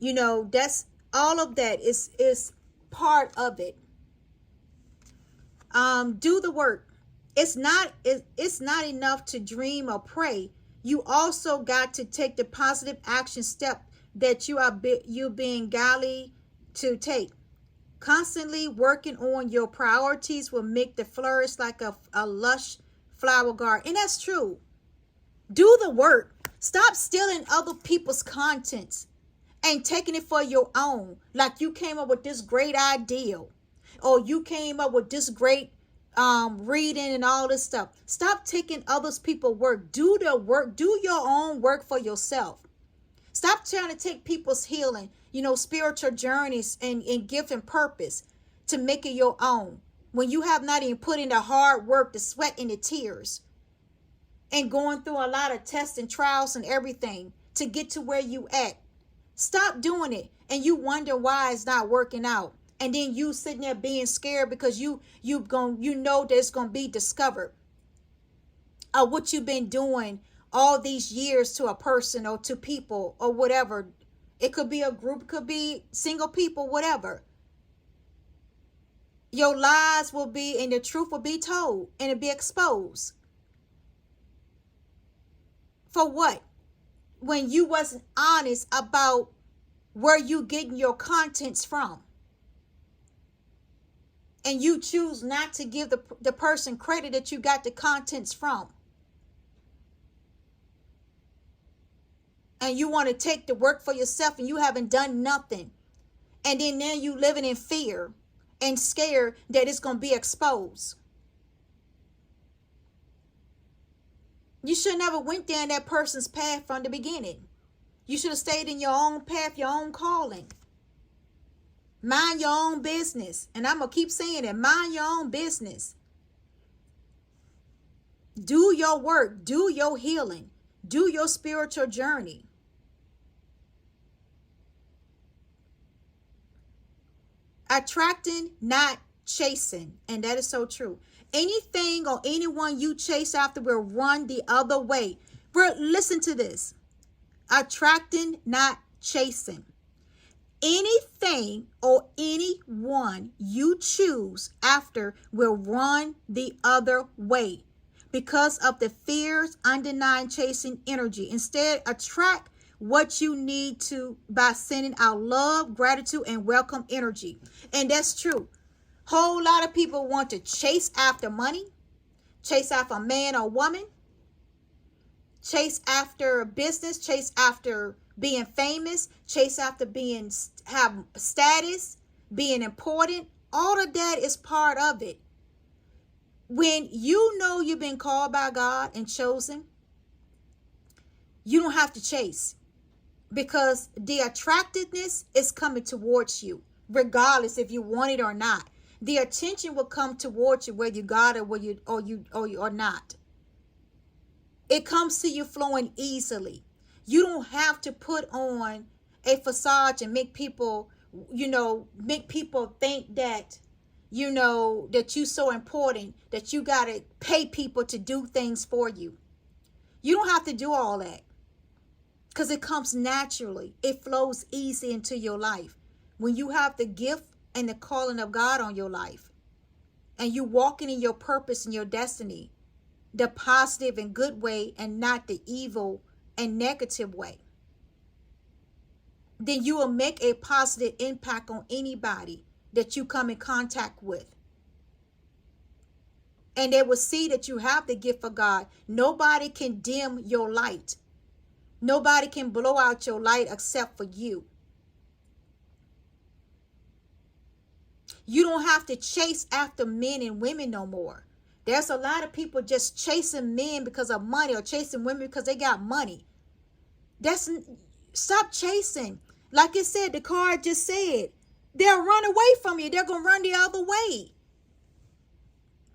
That's all of that is part of it. Do the work. It's not enough to dream or pray. You also got to take the positive action step that you being godly to take. Constantly working on your priorities will make the flourish like a lush flower garden. And that's true. Do the work. Stop stealing other people's contents and taking it for your own. Like you came up with this great idea, or you came up with this great reading and all this stuff. Stop taking others people's work. Do the work. Do your own work for yourself. Stop trying to take people's healing, spiritual journeys and gift and purpose to make it your own, when you have not even put in the hard work, the sweat and the tears, and going through a lot of tests and trials and everything to get to where you at. Stop doing it, and you wonder why it's not working out. And then you sitting there being scared because you know that it's gonna be discovered of what you've been doing all these years to a person or to people or whatever. It could be a group, could be single people, whatever. Your lies will be, and the truth will be told, and it'll be exposed. For what? When you wasn't honest about where you getting your contents from. And you choose not to give the person credit that you got the contents from. And you want to take the work for yourself and you haven't done nothing. And then now you living in fear and scared that it's going to be exposed. You should never went down that person's path from the beginning. You should have stayed in your own path, your own calling. Mind your own business. And I'm going to keep saying it. Mind your own business. Do your work. Do your healing. Do your spiritual journey. Attracting, not chasing. And that is so true. Anything or anyone you chase after will run the other way. Listen to this. Attracting, not chasing. Anything or anyone you choose after will run the other way because of the fears underlying chasing energy. Instead, attract what you need to by sending out love, gratitude, and welcome energy. And that's true. Whole lot of people want to chase after money, chase after a man or woman, chase after business, chase after being famous, chase after have status, being important. All of that is part of it. When you know you've been called by God and chosen, you don't have to chase, because the attractiveness is coming towards you, regardless if you want it or not. The attention will come towards you whether you got it or not. It comes to you flowing easily. You don't have to put on a facade and make people think that, that you're so important, that you got to pay people to do things for you. You don't have to do all that. because it comes naturally. It flows easy into your life. When you have the gift and the calling of God on your life, and you walking in your purpose and your destiny, the positive and good way and not the evil and negative way, then you will make a positive impact on anybody that you come in contact with. And they will see that you have the gift of God. Nobody can dim your light. Nobody can blow out your light except for you. You don't have to chase after men and women no more. There's a lot of people just chasing men because of money, or chasing women because they got money. Stop chasing. Like it said, the card just said, they'll run away from you. They're going to run the other way.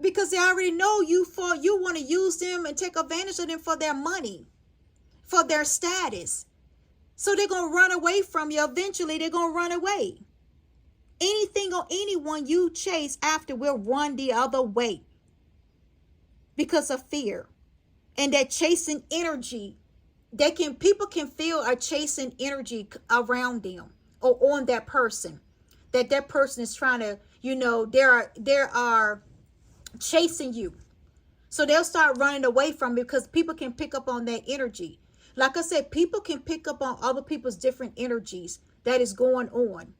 Because they already know you want to use them and take advantage of them for their money, for their status. So they're going to run away from you. Eventually, they're going to run away. Anything or anyone you chase after will run the other way because of fear. And that chasing energy, people can feel a chasing energy around them or on that person. That person is trying to, they are chasing you. So they'll start running away from you because people can pick up on that energy. Like I said, people can pick up on other people's different energies that is going on.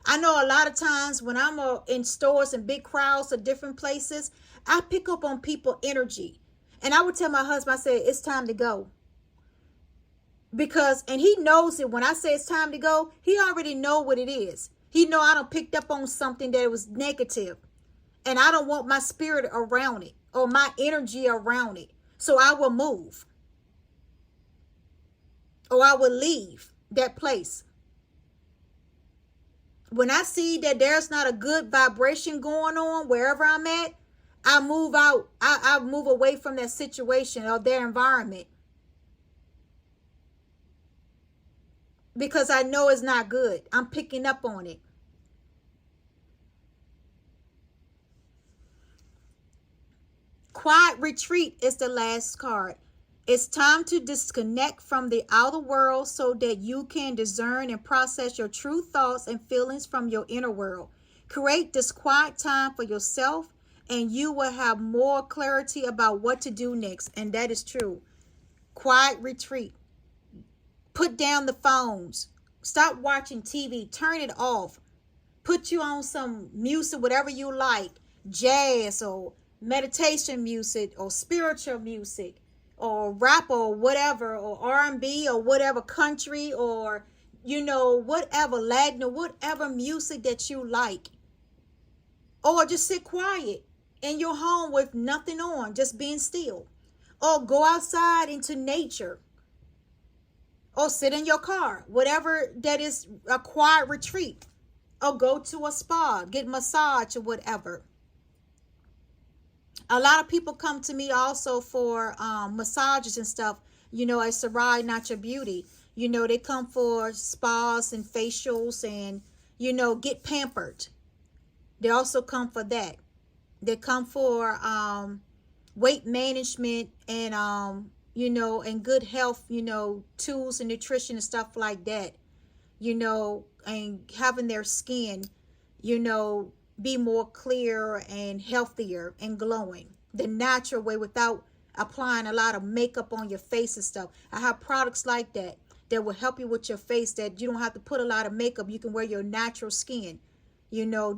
I know a lot of times when I'm in stores and big crowds or different places, I pick up on people energy. And I would tell my husband, I said, it's time to go. And he knows it. When I say it's time to go, he already know what it is. He know I done picked up on something that was negative. And I don't want my spirit around it or my energy around it. So I will move. Or I will leave that place. When I see that there's not a good vibration going on wherever I'm at, I move out. I move away from that situation or their environment. Because I know it's not good. I'm picking up on it. Quiet retreat is the last card. It's time to disconnect from the outer world so that you can discern and process your true thoughts and feelings from your inner world. Create this quiet time for yourself and you will have more clarity about what to do next. And that is true. Quiet retreat. Put down the phones. Stop watching TV. Turn it off. Put you on some music, whatever you like. Jazz or meditation music or spiritual music. Or rap or whatever, or R&B or whatever, country or, whatever, Latin or whatever music that you like. Or just sit quiet in your home with nothing on, just being still. Or go outside into nature. Or sit in your car, whatever that is, a quiet retreat. Or go to a spa, get massage or whatever. A lot of people come to me also for massages and stuff, at Sarai Natural Beauty. They come for spas and facials and, get pampered. They also come for that. They come for weight management and, and good health, tools and nutrition and stuff like that, and having their skin, be more clear and healthier and glowing the natural way without applying a lot of makeup on your face and stuff. I have products like that will help you with your face, that you don't have to put a lot of makeup. You can wear your natural skin,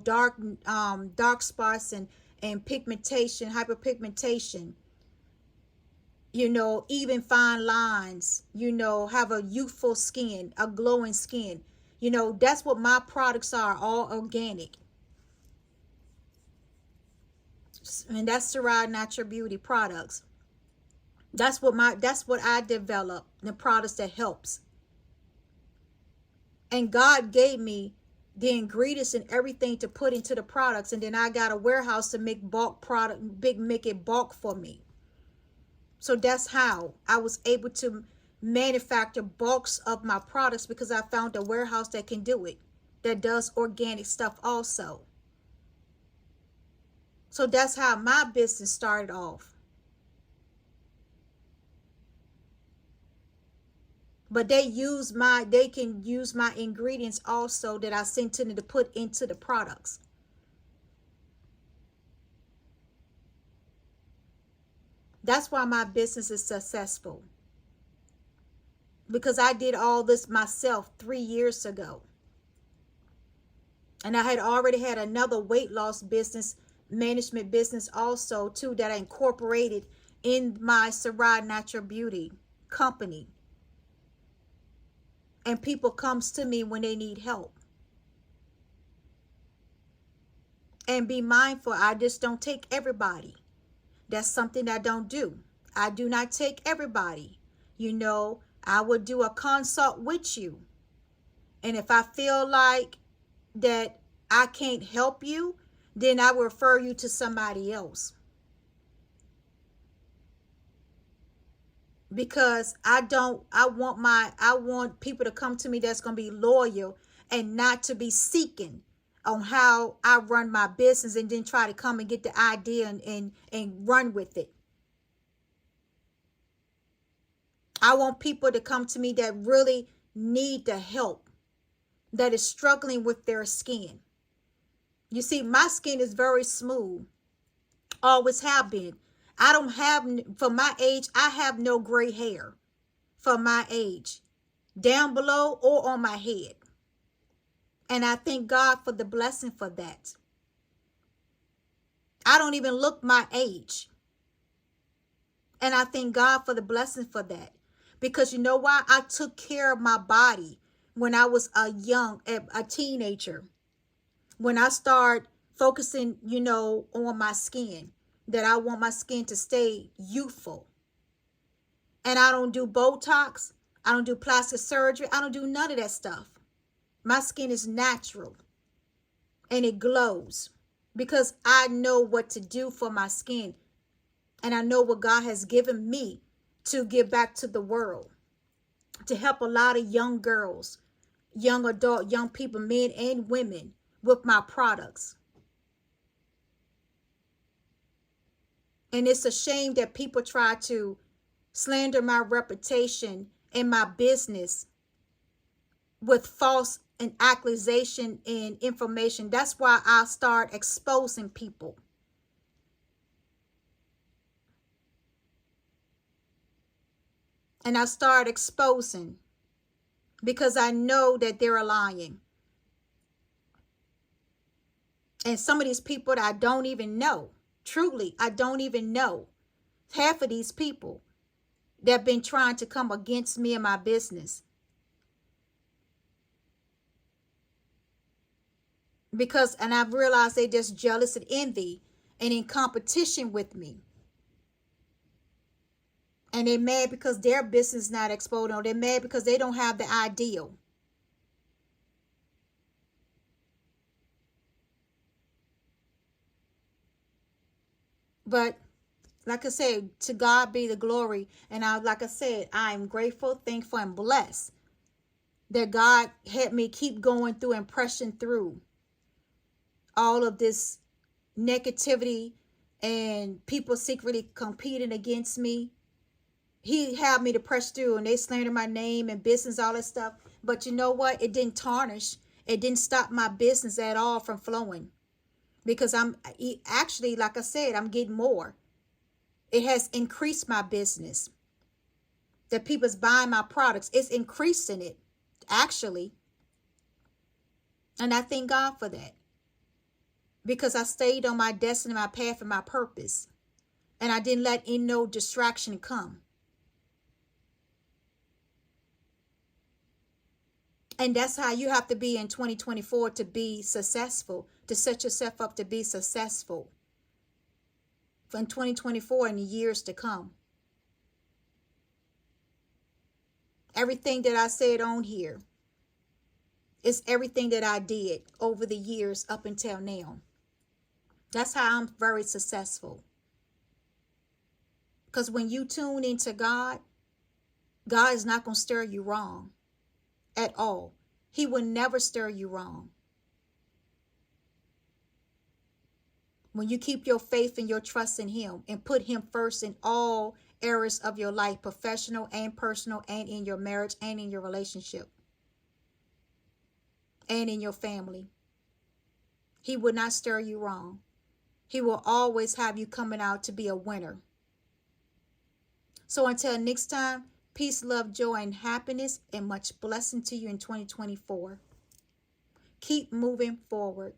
dark spots and pigmentation, hyperpigmentation, even fine lines, have a youthful skin, a glowing skin. That's what my products are, all organic. And that's Sarai Natural Beauty products. That's what I develop, the products that helps. And God gave me the ingredients and everything to put into the products, and then I got a warehouse to make make it bulk for me. So that's how I was able to manufacture bulks of my products, because I found a warehouse that can do it, that does organic stuff also. So that's how my business started off. But they can use my ingredients also that I sent to them to put into the products. That's why my business is successful. Because I did all this myself 3 years ago. And I had already had another weight loss business, management business also too, that I incorporated in my Sarai Natural Beauty company. And people comes to me when they need help. And be mindful, I just don't take everybody. That's something I don't do. I do not take everybody. You know, I would do a consult with you. And if I feel like that I can't help you, then I will refer you to somebody else. Because I want people to come to me that's going to be loyal and not to be seeking on how I run my business and then try to come and get the idea and run with it. I want people to come to me that really need the help, that is struggling with their skin. You see, my skin is very smooth. Always have been. I don't have, for my age, I have no gray hair for my age, down below or on my head. And I thank God for the blessing for that. I don't even look my age. And I thank God for the blessing for that. Because you know why? I took care of my body when I was a teenager. When I started focusing, you know, on my skin, that I want my skin to stay youthful. And I don't do Botox. I don't do plastic surgery. I don't do none of that stuff. My skin is natural and it glows because I know what to do for my skin. And I know what God has given me to give back to the world, to help a lot of young girls, young adult, young people, men and women with my products. And it's a shame that people try to slander my reputation and my business with false and accusation and information. That's why I start exposing people. And I start exposing because I know that they're lying. And some of these people that I don't even know, truly, I don't even know. Half of these people that have been trying to come against me and my business. And I've realized they're just jealous and envy and in competition with me. And they're mad because their business is not exposed, or they're mad because they don't have the ideal. But like I said, to God be the glory. And like I said, I'm grateful, thankful, and blessed that God had me keep going through and pressing through all of this negativity and people secretly competing against me. He had me to press through, and they slandered my name and business, all that stuff. But you know what? It didn't tarnish. It didn't stop my business at all from flowing. Because I'm actually, like I said, I'm getting more. It has increased my business. That people's buying my products. It's increasing it, actually. And I thank God for that. Because I stayed on my destiny, my path, and my purpose. And I didn't let no distraction come. And that's how you have to be in 2024 to be successful, to set yourself up to be successful in 2024 and the years to come. Everything that I said on here is everything that I did over the years up until now. That's how I'm very successful. Because when you tune into God, God is not going to stir you wrong at all. He will never stir you wrong. When you keep your faith and your trust in Him and put Him first in all areas of your life, professional and personal, and in your marriage, and in your relationship, and in your family. He will not steer you wrong. He will always have you coming out to be a winner. So until next time, peace, love, joy, and happiness, and much blessing to you in 2024. Keep moving forward.